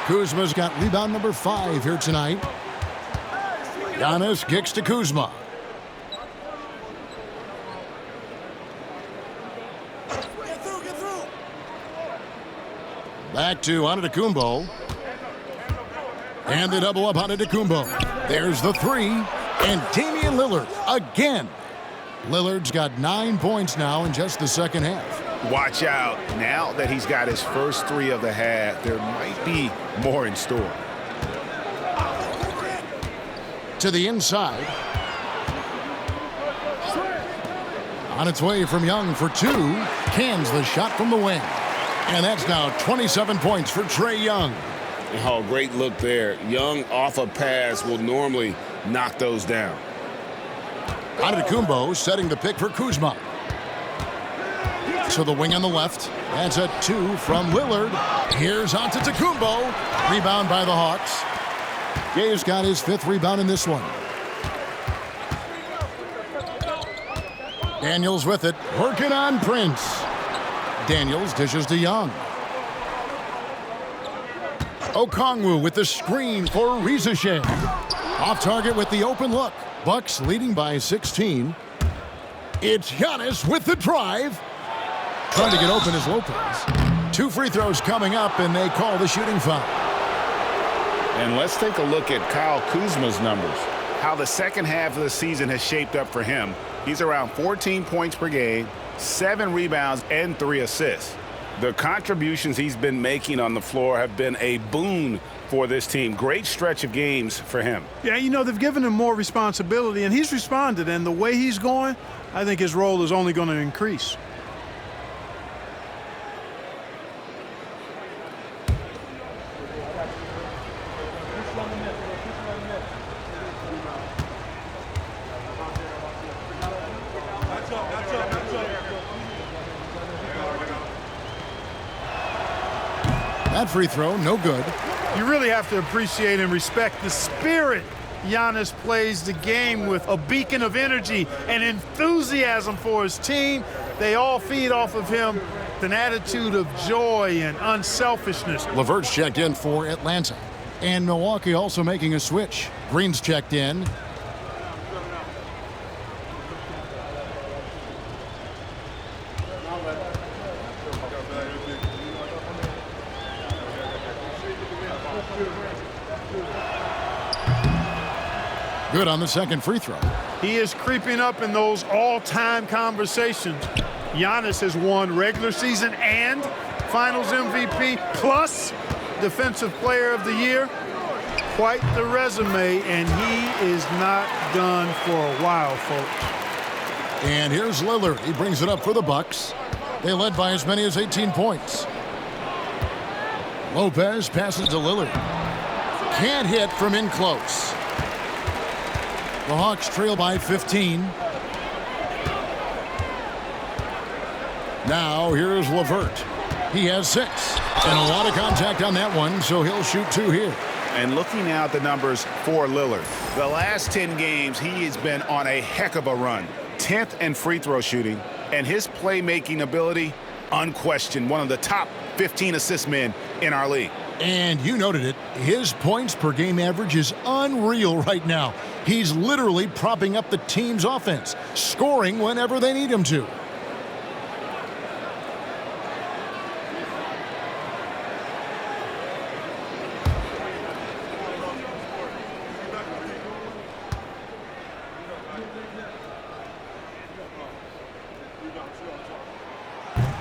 Kuzma's got rebound number 5 here tonight. Giannis kicks to Kuzma. Back to Antetokounmpo. And they double up Antetokounmpo. There's the three. And Damian Lillard again. Lillard's got 9 points now in just the second half. Watch out. Now that he's got his first 3 of the half, there might be more in store. To the inside. On its way from Young for 2. Cans the shot from the wing. And that's now 27 points for Trae Young. Oh, great look there. Young off a pass will normally knock those down. Antetokounmpo setting the pick for Kuzma. To the wing on the left. That's a 2 from Lillard. Here's Antetokounmpo. Rebound by the Hawks. Gay's got his 5th rebound in this one. Daniels with it. Working on Prince. Daniels dishes to Young. Okongwu with the screen for Rizachet. Off target with the open look. Bucks leading by 16. It's Giannis with the drive. Trying to get open is Lopez. 2 free throws coming up, and they call the shooting foul. And let's take a look at Kyle Kuzma's numbers. How the second half of the season has shaped up for him. He's around 14 points per game, 7 rebounds, and 3 assists. The contributions he's been making on the floor have been a boon for this team. Great stretch of games for him. Yeah, you know, they've given him more responsibility, and he's responded. And the way he's going, I think his role is only going to increase. That free throw, no good. You really have to appreciate and respect the spirit Giannis plays the game with, a beacon of energy and enthusiasm for his team. They all feed off of him with an attitude of joy and unselfishness. LeVert's checked in for Atlanta. And Milwaukee also making a switch. Green's checked in. Good on the second free throw. He is creeping up in those all-time conversations. Giannis has won regular season and Finals MVP plus Defensive Player of the Year. Quite the resume, and he is not done for a while, folks. And here's Lillard. He brings it up for the Bucks. They led by as many as 18 points. Lopez passes to Lillard. Can't hit from in close. The Hawks trail by 15. Now here's LeVert. He has 6. And a lot of contact on that one, so he'll shoot 2 here. And looking now at the numbers for Lillard, the last 10 games, he has been on a heck of a run. 10th in free throw shooting, and his playmaking ability, unquestioned, one of the top 15 assist men in our league. And you noted it, his points per game average is unreal right now. He's literally propping up the team's offense, scoring whenever they need him to.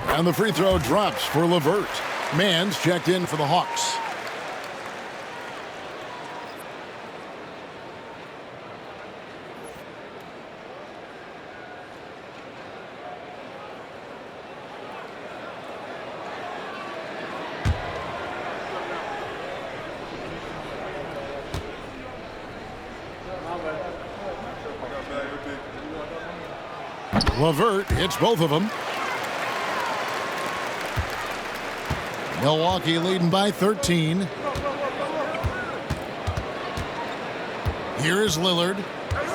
And the free throw drops for LeVert. Mann's checked in for the Hawks. LeVert hits both of them. Milwaukee leading by 13. Here is Lillard.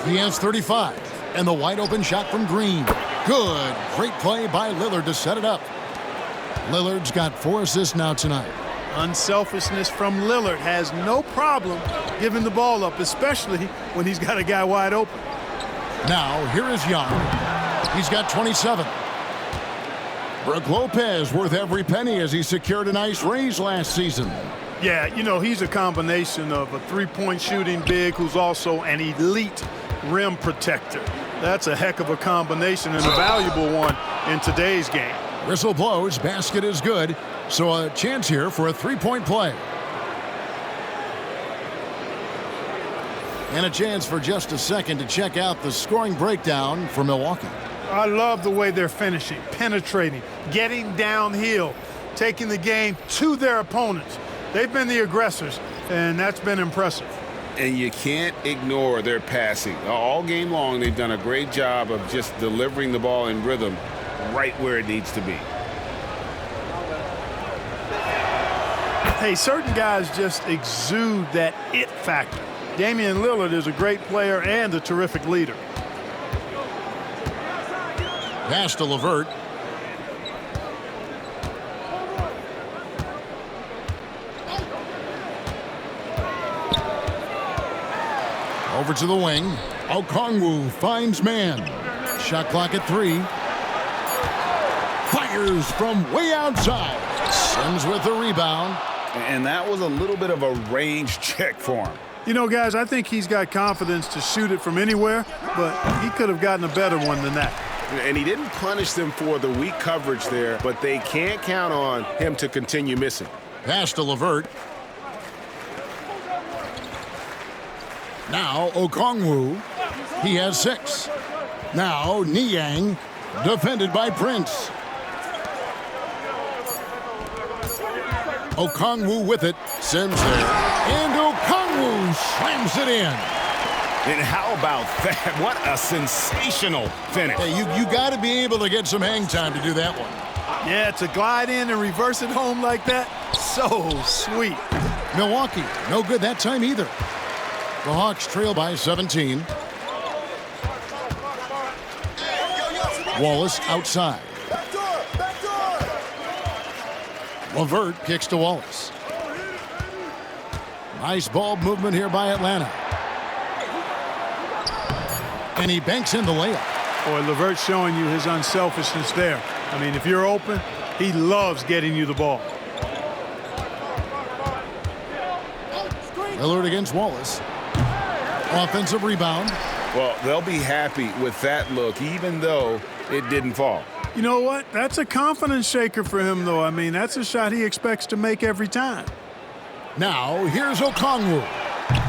He has 35. And the wide open shot from Green. Good. Great play by Lillard to set it up. Lillard's got 4 assists now tonight. Unselfishness from Lillard, has no problem giving the ball up, especially when he's got a guy wide open. Now, here is Young. He's got 27. Brook Lopez worth every penny as he secured a nice raise last season. Yeah, you know, he's a combination of a three-point shooting big who's also an elite rim protector. That's a heck of a combination and a valuable one in today's game. Whistle blows, basket is good, so a chance here for a three-point play. And a chance for just a second to check out the scoring breakdown for Milwaukee. I love the way they're finishing, penetrating, getting downhill, taking the game to their opponents. They've been the aggressors, and that's been impressive. And you can't ignore their passing. All game long, they've done a great job of just delivering the ball in rhythm right where it needs to be. Hey, certain guys just exude that it factor. Damian Lillard is a great player and a terrific leader. Pass to LeVert. Over to the wing. Okongwu finds man. Shot clock at 3. Fires from way outside. Sims with the rebound. And that was a little bit of a range check for him. You know, guys, I think he's got confidence to shoot it from anywhere, but he could have gotten a better one than that. And he didn't punish them for the weak coverage there, but they can't count on him to continue missing. Pass to LeVert. Now Okongwu. He has 6. Now Niang, defended by Prince. Okongwu with it. Sims there. And Okongwu slams it in. And how about that? What a sensational finish. Hey, you got to be able to get some hang time to do that one. Yeah, to glide in and reverse it home like that, so sweet. Milwaukee, no good that time either. The Hawks trail by 17. Wallace outside. LeVert kicks to Wallace. Nice ball movement here by Atlanta. And he banks in the layup. Boy, LeVert showing you his unselfishness there. I mean, if you're open, he loves getting you the ball. Lillard against Wallace. Offensive rebound. Well, they'll be happy with that look, even though it didn't fall. You know what? That's a confidence shaker for him, though. I mean, that's a shot he expects to make every time. Now, here's Okongwu.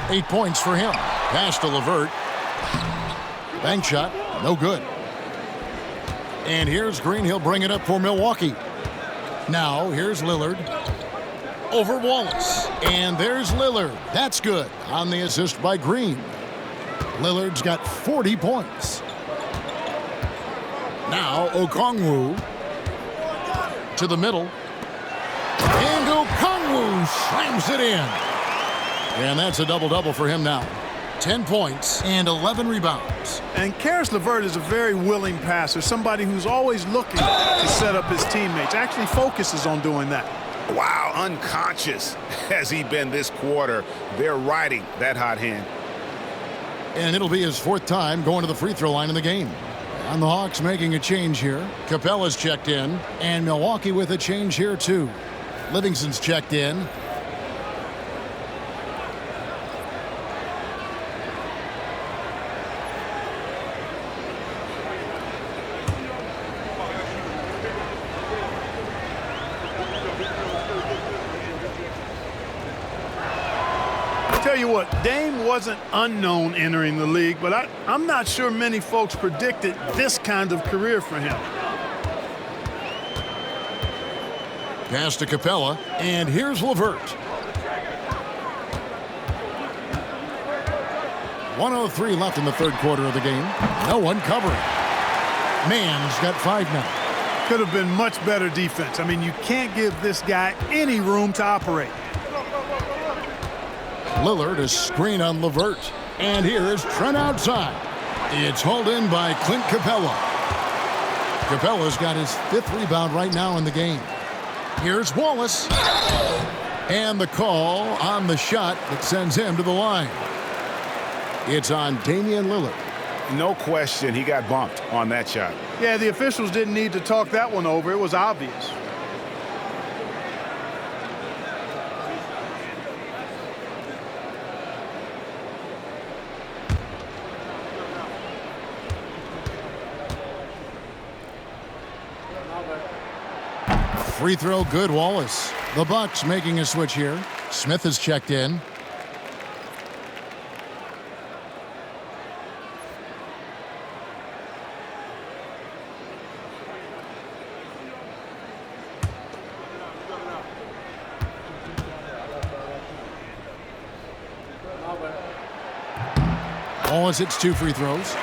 8 points for him. Pass to LeVert. Bank shot, no good. And here's Green. He'll bring it up for Milwaukee. Now, here's Lillard. Over Wallace. And there's Lillard. That's good on the assist by Green. Lillard's got 40 points. Now Okongwu to the middle. And Okongwu slams it in. And that's a double-double for him now. 10 points and 11 rebounds. And Karis LeVert is a very willing passer, somebody who's always looking to set up his teammates, actually focuses on doing that. Wow, unconscious has he been this quarter. They're riding that hot hand. And it'll be his 4th time going to the free throw line in the game. And the Hawks making a change here. Capella's checked in. And Milwaukee with a change here too. Livingston's checked in. Tell you what, Dame wasn't unknown entering the league, but I'm not sure many folks predicted this kind of career for him. Pass to Capella, and here's LeVert. 1:03 left in the 3rd quarter of the game. No one covering. Mann's got 5 now. Could have been much better defense. I mean, you can't give this guy any room to operate. Lillard is screen on LeVert. And here is Trent outside. It's hauled in by Clint Capella. Capella's got his 5th rebound right now in the game. Here's Wallace. And the call on the shot that sends him to the line. It's on Damian Lillard. No question, he got bumped on that shot. Yeah, the officials didn't need to talk that one over. It was obvious. Free throw good, Wallace. The Bucks making a switch here. Smith is checked in. Wallace hits 2 free throws.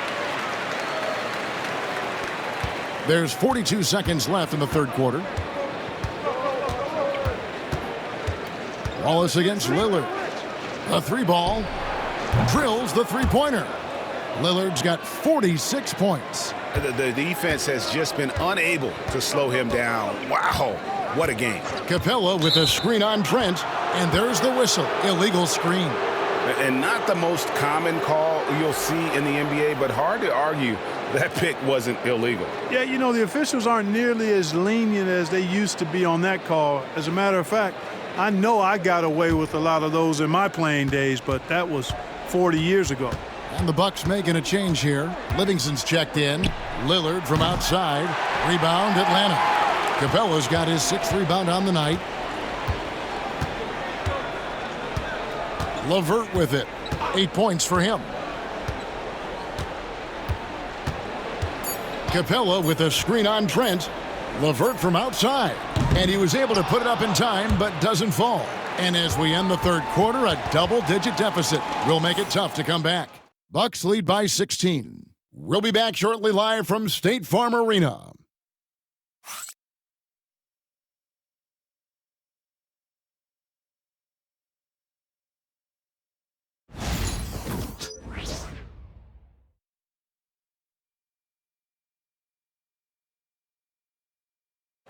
There's 42 seconds left in the 3rd quarter. Wallace against Lillard. A 3-ball. Drills the 3-pointer. Lillard's got 46 points. The defense has just been unable to slow him down. Wow, what a game. Capella with a screen on Trent, and there's the whistle. Illegal screen. And not the most common call you'll see in the NBA, but hard to argue that pick wasn't illegal. Yeah, you know, the officials aren't nearly as lenient as they used to be on that call. As a matter of fact, I know I got away with a lot of those in my playing days, but that was 40 years ago. And the Bucks making a change here. Livingston's checked in. Lillard from outside. Rebound, Atlanta. Capella's got his 6th rebound on the night. LeVert with it. 8 points for him. Capella with a screen on Trent. LeVert from outside. And he was able to put it up in time, but doesn't fall. And as we end the third quarter, a double-digit deficit will make it tough to come back. Bucks lead by 16. We'll be back shortly live from State Farm Arena.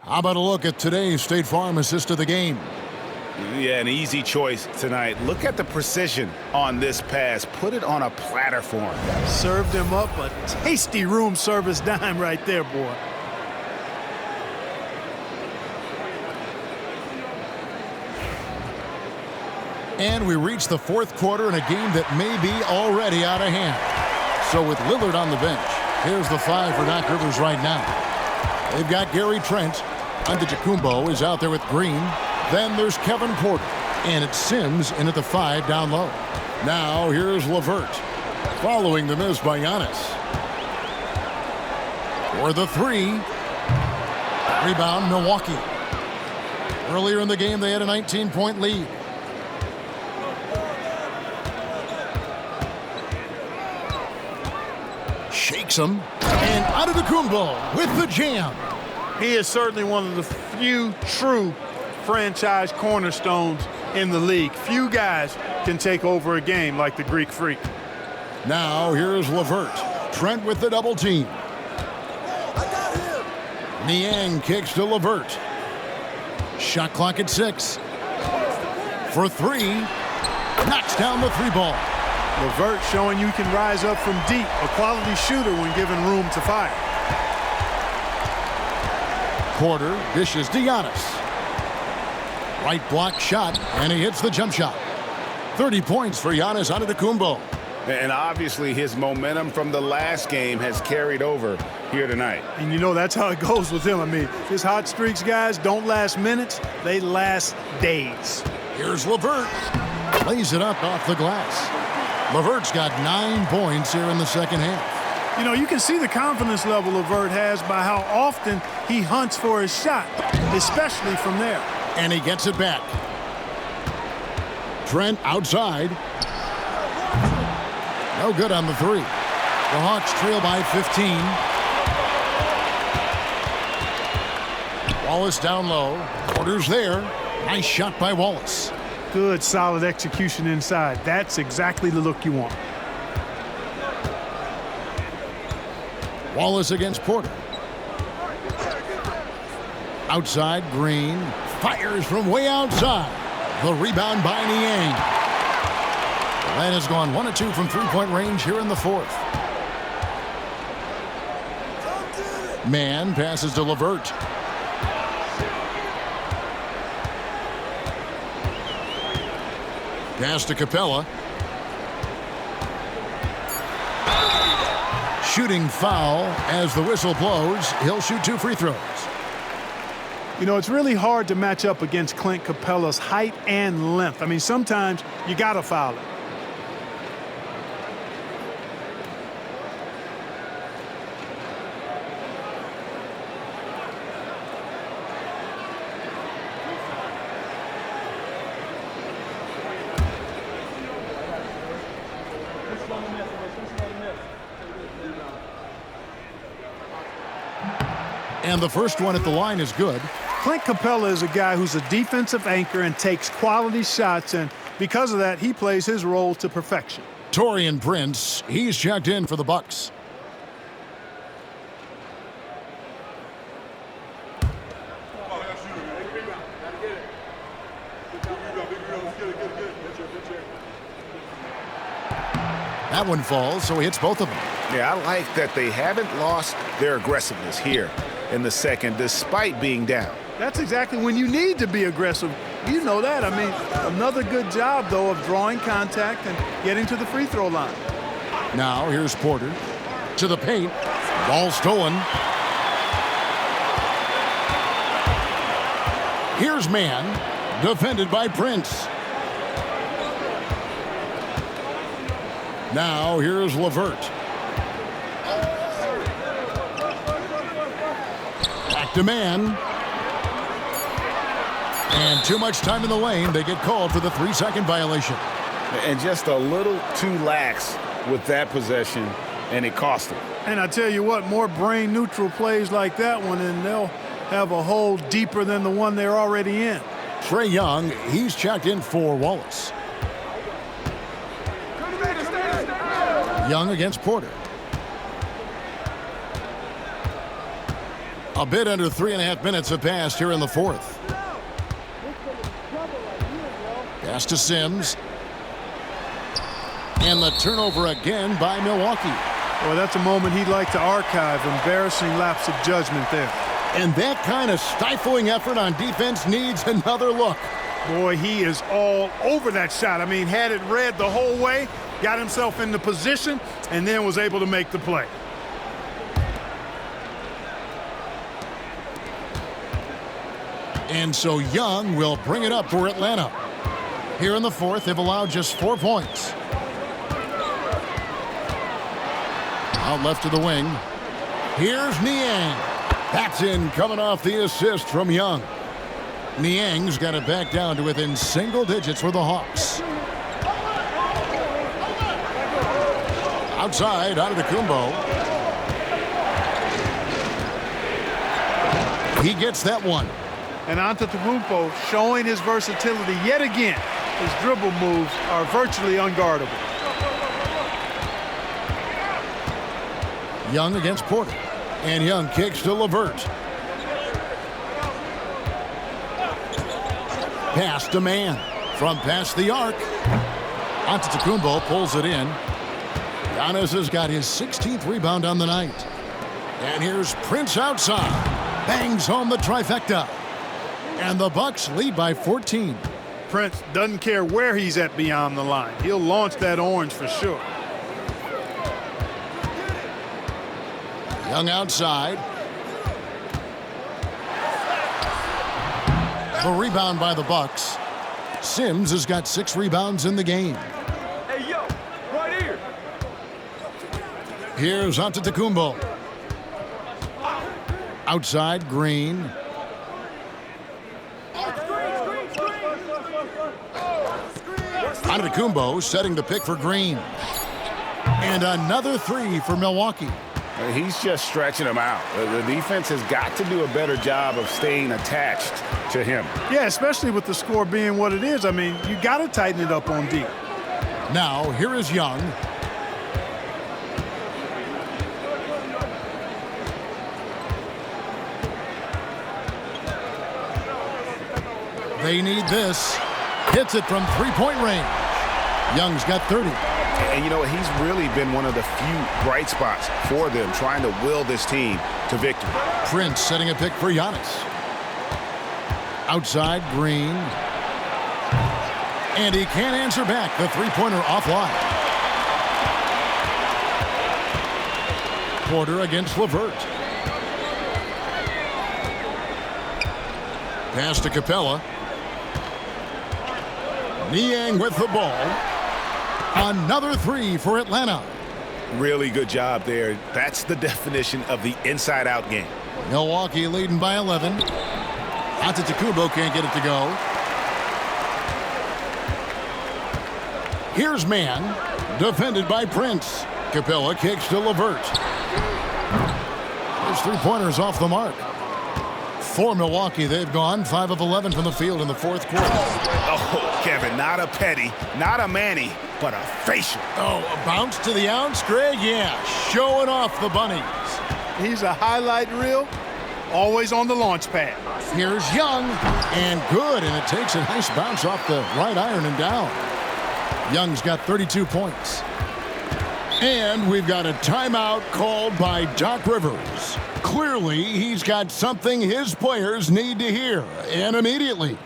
How about a look at today's State Farm assist of the game? Yeah, an easy choice tonight. Look at the precision on this pass. Put it on a platter for him. Served him up a tasty room service dime right there, boy. And we reach the fourth quarter in a game that may be already out of hand. So with Lillard on the bench, here's the 5 for Doc Rivers right now. They've got Gary Trent. Antetokounmpo is out there with Green. Then there's Kevin Porter. And it's Sims in at the 5 down low. Now here's LeVert. Following the miss by Giannis. For the 3. Rebound, Milwaukee. Earlier in the game, they had a 19-point lead. Shakes him. And Antetokounmpo with the jam. He is certainly one of the few true franchise cornerstones in the league. Few guys can take over a game like the Greek Freak. Now here's LeVert. Trent with the double team. Niang kicks to LeVert. Shot clock at 6. For 3. Knocks down the 3 ball. LeVert showing you can rise up from deep. A quality shooter when given room to fire. Porter dishes to Giannis. Right block shot, and he hits the jump shot. 30 points for Giannis Antetokounmpo. And obviously his momentum from the last game has carried over here tonight. And you know that's how it goes with him. I mean, his hot streaks, guys, don't last minutes. They last days. Here's LeVert. Lays it up off the glass. LeVert's got 9 points here in the second half. You know, you can see the confidence level LeVert has by how often he hunts for his shot, especially from there. And he gets it back. Trent outside. No good on the 3. The Hawks trail by 15. Wallace down low. Porter's there. Nice shot by Wallace. Good, solid execution inside. That's exactly the look you want. Wallace against Porter. Outside, Green. Fires from way outside. The rebound by Niang. Atlanta's gone 1 of 2 from 3-point range here in the 4th. Mann passes to LeVert. Pass to Capella. Shooting foul as the whistle blows. He'll shoot 2 free throws. You know, it's really hard to match up against Clint Capella's height and length. I mean, sometimes you got to foul it. And the first one at the line is good. Clint Capella is a guy who's a defensive anchor and takes quality shots, and because of that, he plays his role to perfection. Taurean Prince, he's checked in for the Bucks. That one falls, so he hits both of them. Yeah, I like that they haven't lost their aggressiveness here in the second, despite being down. That's exactly when you need to be aggressive. You know that. I mean, another good job, though, of drawing contact and getting to the free throw line. Now, here's Porter to the paint. Ball stolen. Here's Mann, defended by Prince. Now, here's LeVert. Back to Mann. And too much time in the lane. They get called for the 3-second violation. And just a little too lax with that possession, and it cost them. And I tell you what, more brain-neutral plays like that one, and they'll have a hole deeper than the one they're already in. Trae Young, he's checked in for Wallace. Young against Porter. A bit under 3.5 minutes have passed here in the fourth. Pass to Sims. And the turnover again by Milwaukee. Well, that's a moment he'd like to archive. Embarrassing lapse of judgment there. And that kind of stifling effort on defense needs another look. Boy, he is all over that shot. I mean, had it read the whole way, got himself in the position, and then was able to make the play. And so Young will bring it up for Atlanta. Here in the fourth, they've allowed just 4 points. Out left to the wing. Here's Niang. That's in, coming off the assist from Young. Niang's got it back down to within single digits for the Hawks. Outside, out of the Kumbo. He gets that one. And Antetokounmpo showing his versatility yet again. His dribble moves are virtually unguardable. Young against Porter. And Young kicks to LeVert. Pass to Mann. From past the arc. Antetokounmpo pulls it in. Giannis has got his 16th rebound on the night. And here's Prince outside. Bangs home the trifecta. And the Bucks lead by 14. Prince doesn't care where he's at beyond the line. He'll launch that orange for sure. Young outside. The rebound by the Bucks. Sims has got 6 rebounds in the game. Hey, yo, right here. Here's Antetokounmpo. Outside, Green. Antetokounmpo setting the pick for Green. And another 3 for Milwaukee. He's just stretching him out. The defense has got to do a better job of staying attached to him. Yeah, especially with the score being what it is. I mean, you got to tighten it up on D. Now, here is Young. They need this. Hits it from 3-point range. Young's got 30. And you know, he's really been one of the few bright spots for them, trying to will this team to victory. Prince setting a pick for Giannis. Outside, Green. And he can't answer back. The 3-pointer offline. Porter against LeVert. Pass to Capella. Niang with the ball. Another 3 for Atlanta. Really good job there. That's the definition of the inside-out game. Milwaukee leading by 11. Antetokounmpo can't get it to go. Here's Mann, defended by Prince. Capella kicks to LeVert. His 3-pointers off the mark. For Milwaukee, they've gone 5 of 11 from the field in the fourth quarter. Oh, Kevin, not a petty, not a Manny, but a facial. Oh, a bounce to the ounce, Greg? Yeah, showing off the bunnies. He's a highlight reel, always on the launch pad. Here's Young, and good, and it takes a nice bounce off the right iron and down. Young's got 32 points. And we've got a timeout called by Doc Rivers. Clearly, he's got something his players need to hear, and immediately.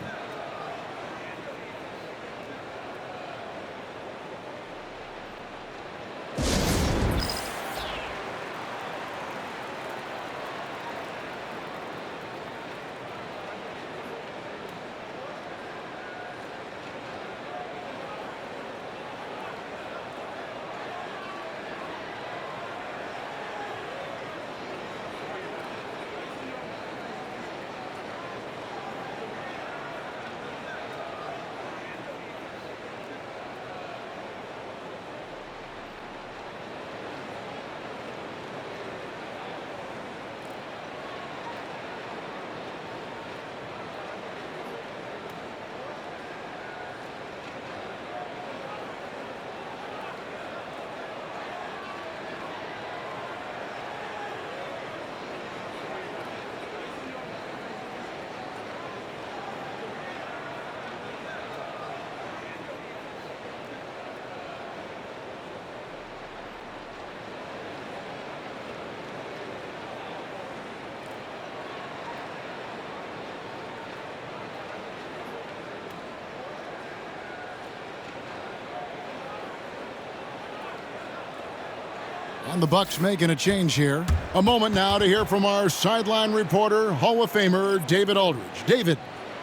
And the Bucks making a change here. A moment now to hear from our sideline reporter, Hall of Famer David Aldridge. David.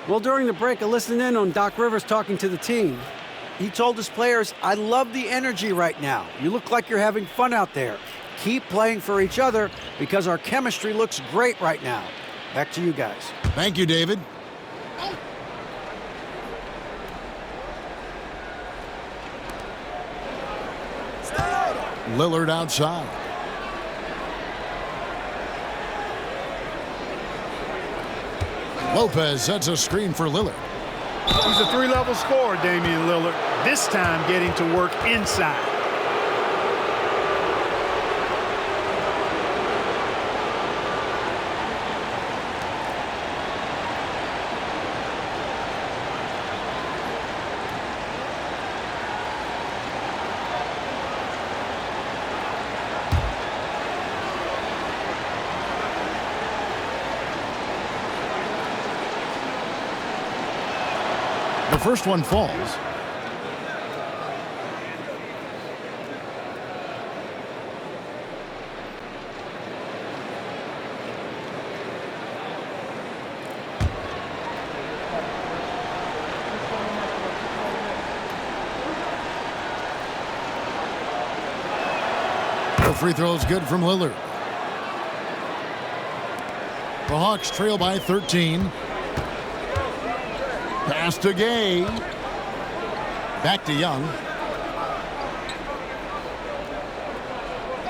Well, during the break, I listened in on Doc Rivers talking to the team. He told his players, I love the energy right now. You look like you're having fun out there. Keep playing for each other because our chemistry looks great right now. Back to you guys. Thank you, David. Lillard outside. Lopez sets a screen for Lillard. He's a three-level scorer, Damian Lillard. This time getting to work inside. The first one falls. The free throw is good from Lillard. The Hawks trail by 13. Pass to Gay. Back to Young.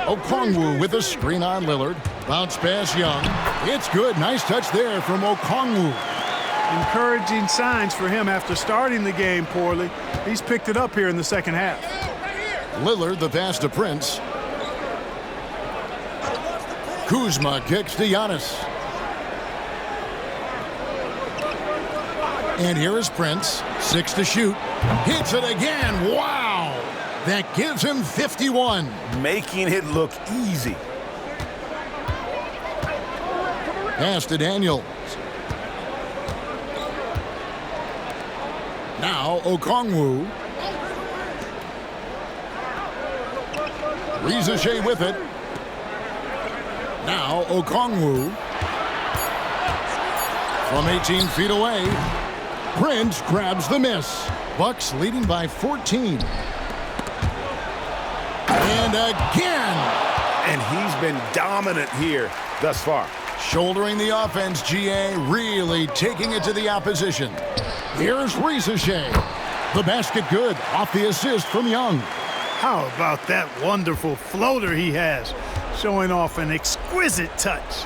Okongwu with a screen on Lillard. Bounce pass Young. It's good. Nice touch there from Okongwu. Encouraging signs for him after starting the game poorly. He's picked it up here in the second half. Lillard, the pass to Prince. Kuzma kicks to Giannis. And here is Prince, 6 to shoot. Hits it again. Wow! That gives him 51. Making it look easy. Pass to Daniels. Now Okongwu. Rizachet with it. Now Okongwu. From 18 feet away. Prince grabs the miss. Bucks leading by 14. And again. And he's been dominant here thus far. Shouldering the offense, GA really taking it to the opposition. Here's Rizachet. The basket good off the assist from Young. How about that wonderful floater he has, showing off an exquisite touch.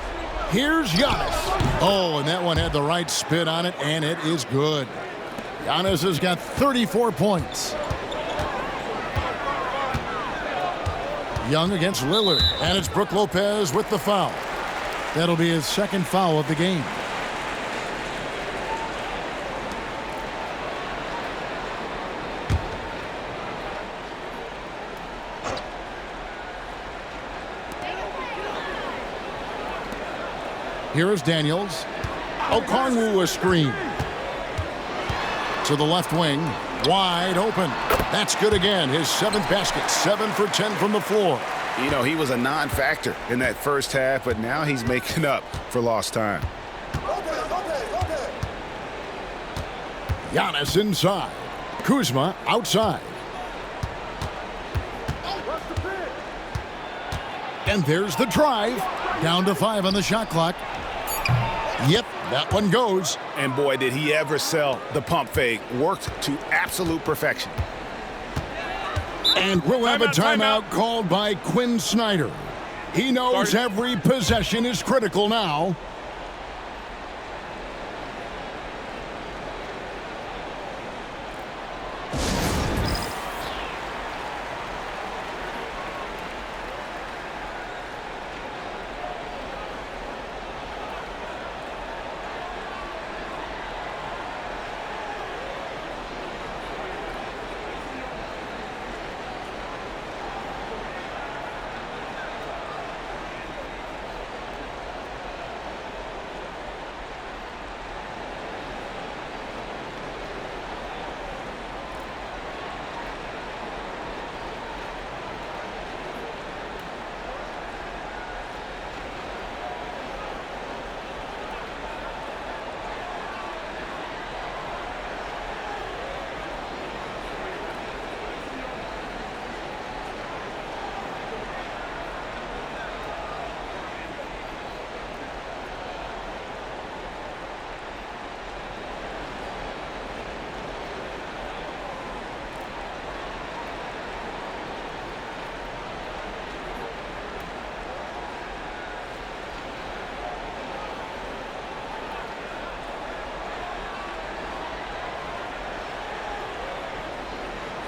Here's Giannis. Oh, and that one had the right spin on it, and it is good. Giannis has got 34 points. Young against Lillard, and it's Brook Lopez with the foul. That'll be his second foul of the game. Here is Daniels. Okongwu a screen. To the left wing. Wide open. That's good again. His 7th basket. 7 for 10 from the floor. You know, he was a non-factor in that first half, but now he's making up for lost time. Giannis inside. Kuzma outside. And there's the drive. Down to 5 on the shot clock. Yep, that one goes. And boy, did he ever sell the pump fake. Worked to absolute perfection. And we'll have a timeout called by Quinn Snyder. He knows every possession is critical now.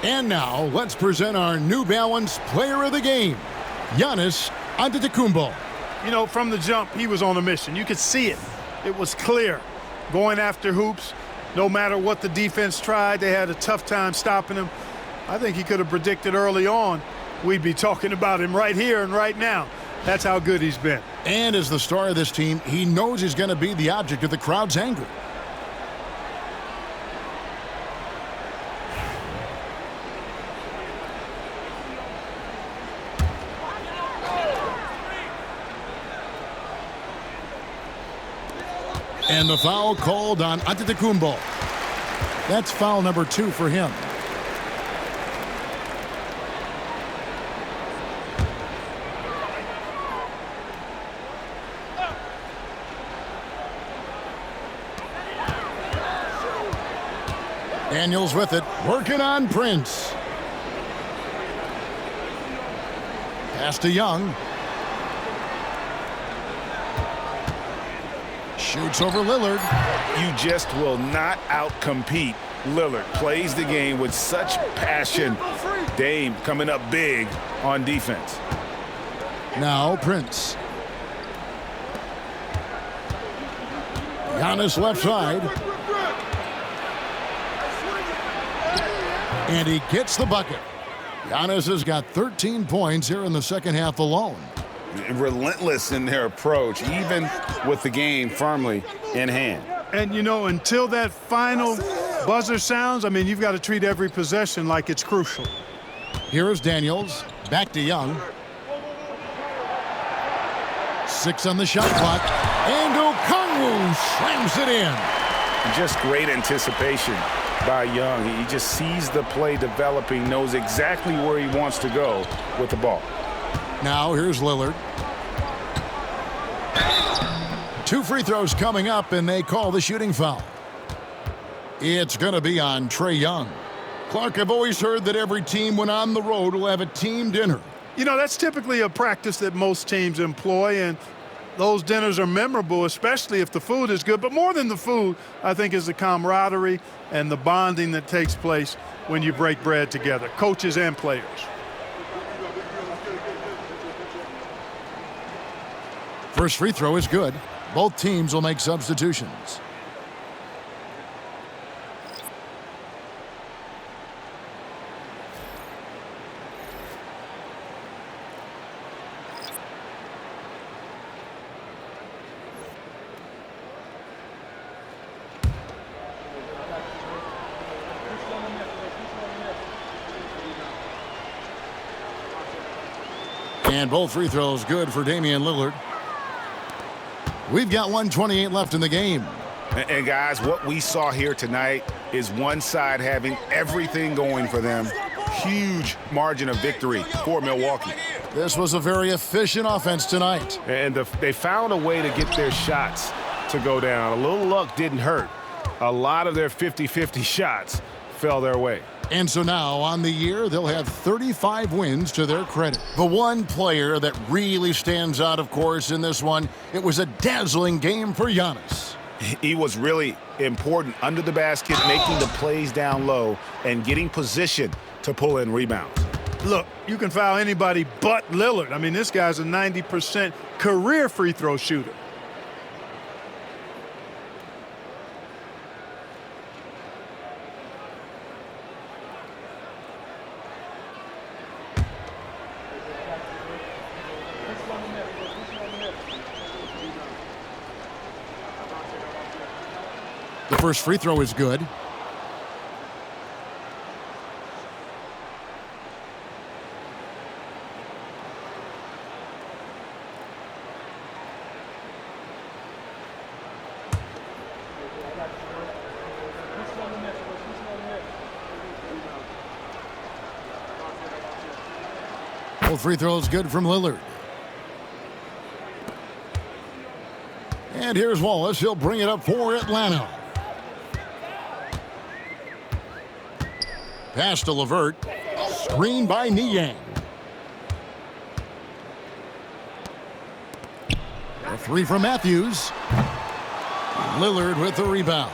And now, let's present our New Balance Player of the Game, Giannis Antetokounmpo. You know, from the jump, he was on a mission. You could see it. It was clear. Going after hoops, no matter what the defense tried, they had a tough time stopping him. I think he could have predicted early on we'd be talking about him right here and right now. That's how good he's been. And as the star of this team, he knows he's going to be the object of the crowd's anger. And the foul called on Antetokounmpo. That's foul number 2 for him. Daniels with it, working on Prince. Pass to Young. Shoots over Lillard. You just will not outcompete Lillard. Plays the game with such passion. Dame coming up big on defense. Now Prince. Giannis left side. And he gets the bucket. Giannis has got 13 points here in the second half alone. Relentless in their approach, even with the game firmly in hand. And, you know, until that final buzzer sounds, I mean, you've got to treat every possession like it's crucial. Here is Daniels. Back to Young. 6 on the shot clock. And Okongwu slams it in. Just great anticipation by Young. He just sees the play developing, knows exactly where he wants to go with the ball. Now here's Lillard. 2 free throws coming up, and they call the shooting foul. It's going to be on Trae Young. Clark, I've always heard that every team when on the road will have a team dinner. You know, that's typically a practice that most teams employ, and those dinners are memorable, especially if the food is good. But more than the food, I think, is the camaraderie and the bonding that takes place when you break bread together, coaches and players. First free throw is good. Both teams will make substitutions. And both free throws good for Damian Lillard. We've got 1:28 left in the game. And guys, what we saw here tonight is one side having everything going for them. Huge margin of victory for Milwaukee. This was a very efficient offense tonight. And they found a way to get their shots to go down. A little luck didn't hurt. A lot of their 50-50 shots fell their way. And so now, on the year, they'll have 35 wins to their credit. The one player that really stands out, of course, in this one, it was a dazzling game for Giannis. He was really important under the basket, making the plays down low and getting position to pull in rebounds. Look, you can foul anybody but Lillard. I mean, this guy's a 90% career free throw shooter. The first free throw is good. Both free throws good from Lillard. And here's Wallace. He'll bring it up for Atlanta. Pass to Levert. Screen by Niang. A three from Matthews. Lillard with the rebound.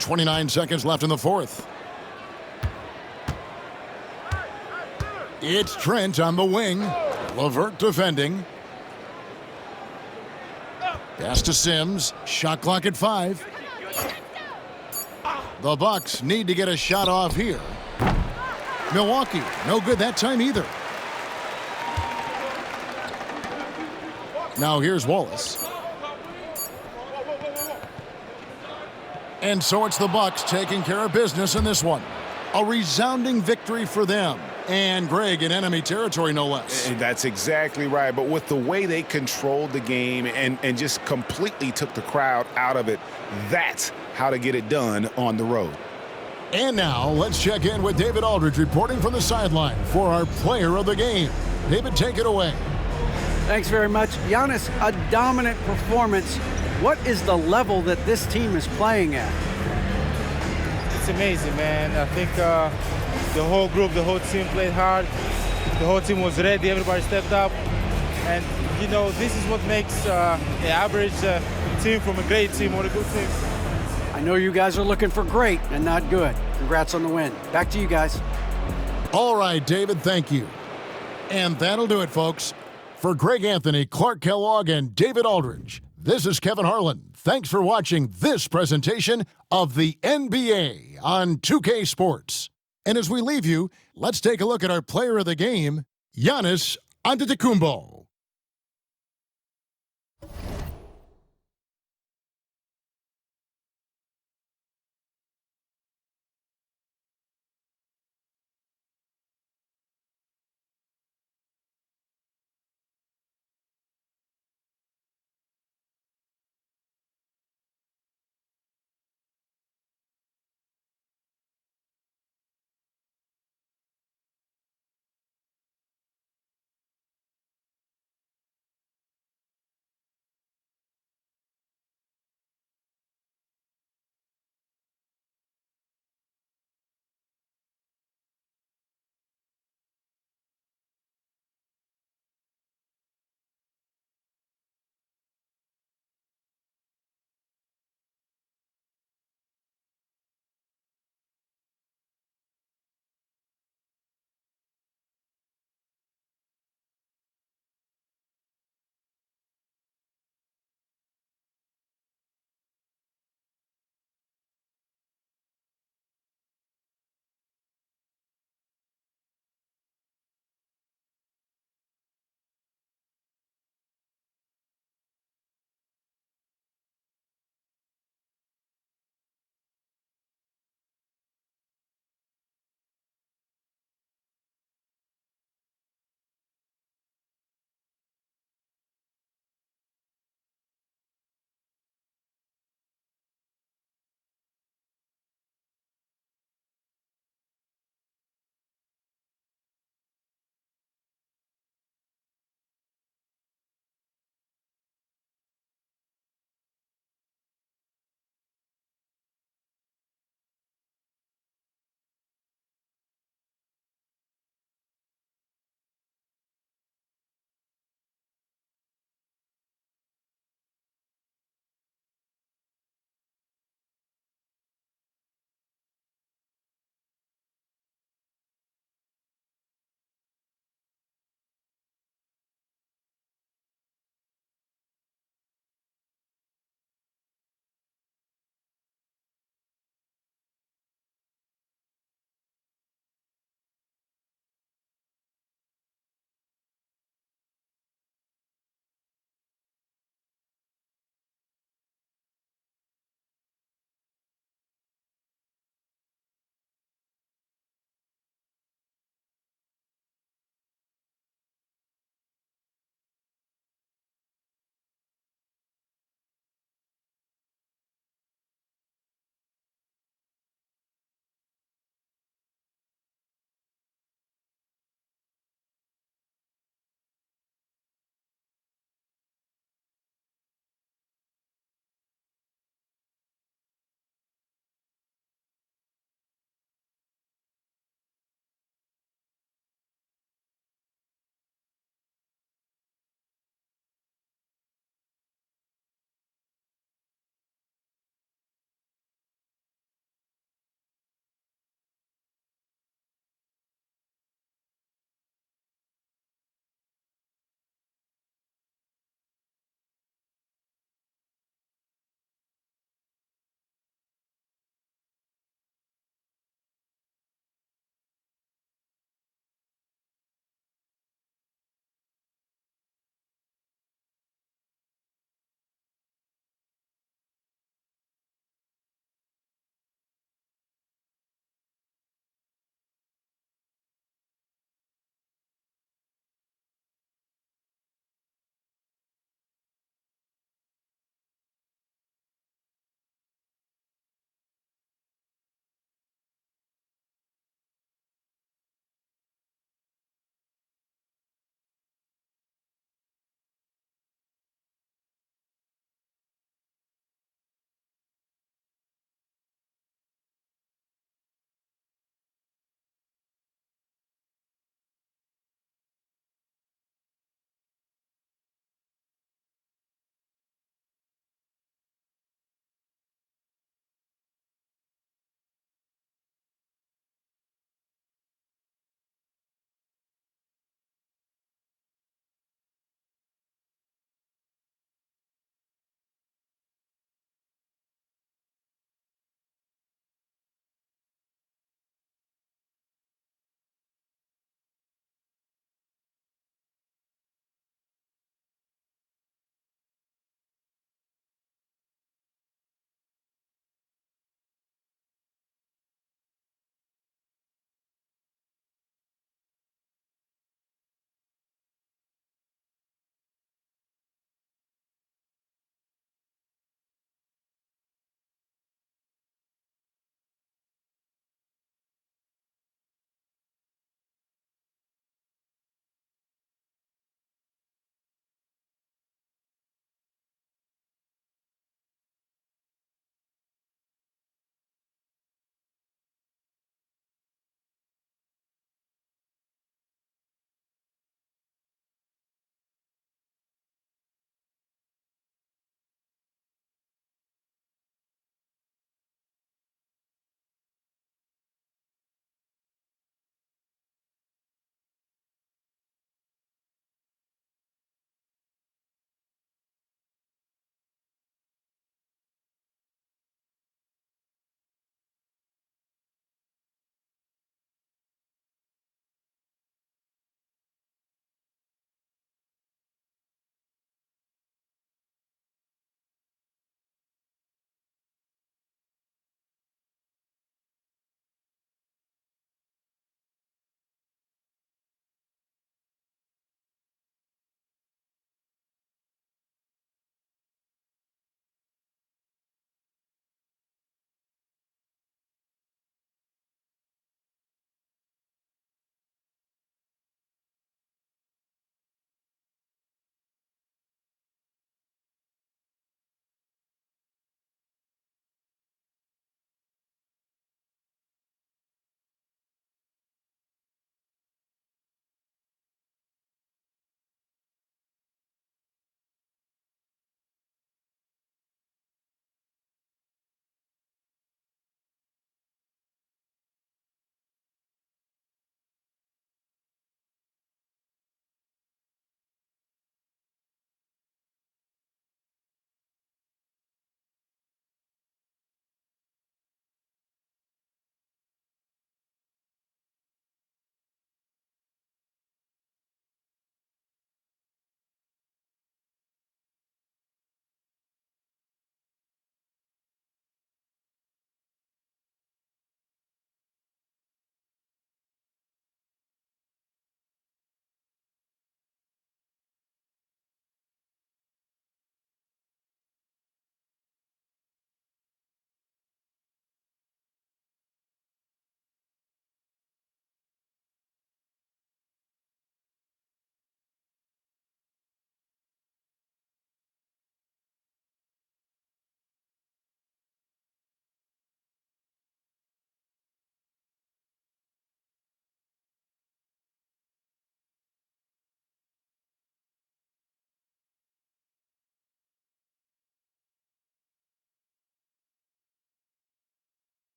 29 seconds left in the fourth. It's Trent on the wing. Levert defending. Pass to Sims. Shot clock at 5. The Bucks need to get a shot off here. Milwaukee, no good that time either. Now here's Wallace. And so it's the Bucks taking care of business in this one. A resounding victory for them. And Greg in enemy territory, no less. And that's exactly right. But with the way they controlled the game and just completely took the crowd out of it, that's how to get it done on the road. And now let's check in with David Aldridge reporting from the sideline for our player of the game. David, take it away. Thanks very much. Giannis, a dominant performance. What is the level that this team is playing at? It's amazing, man. I think the whole group, the whole team played hard. The whole team was ready. Everybody stepped up. And, you know, this is what makes an average team from a great team or a good team. I know you guys are looking for great and not good. Congrats on the win. Back to you guys. All right, David, thank you. And that'll do it, folks. For Greg Anthony, Clark Kellogg, and David Aldridge, this is Kevin Harlan. Thanks for watching this presentation of the NBA on 2K Sports. And as we leave you, let's take a look at our player of the game, Giannis Antetokounmpo.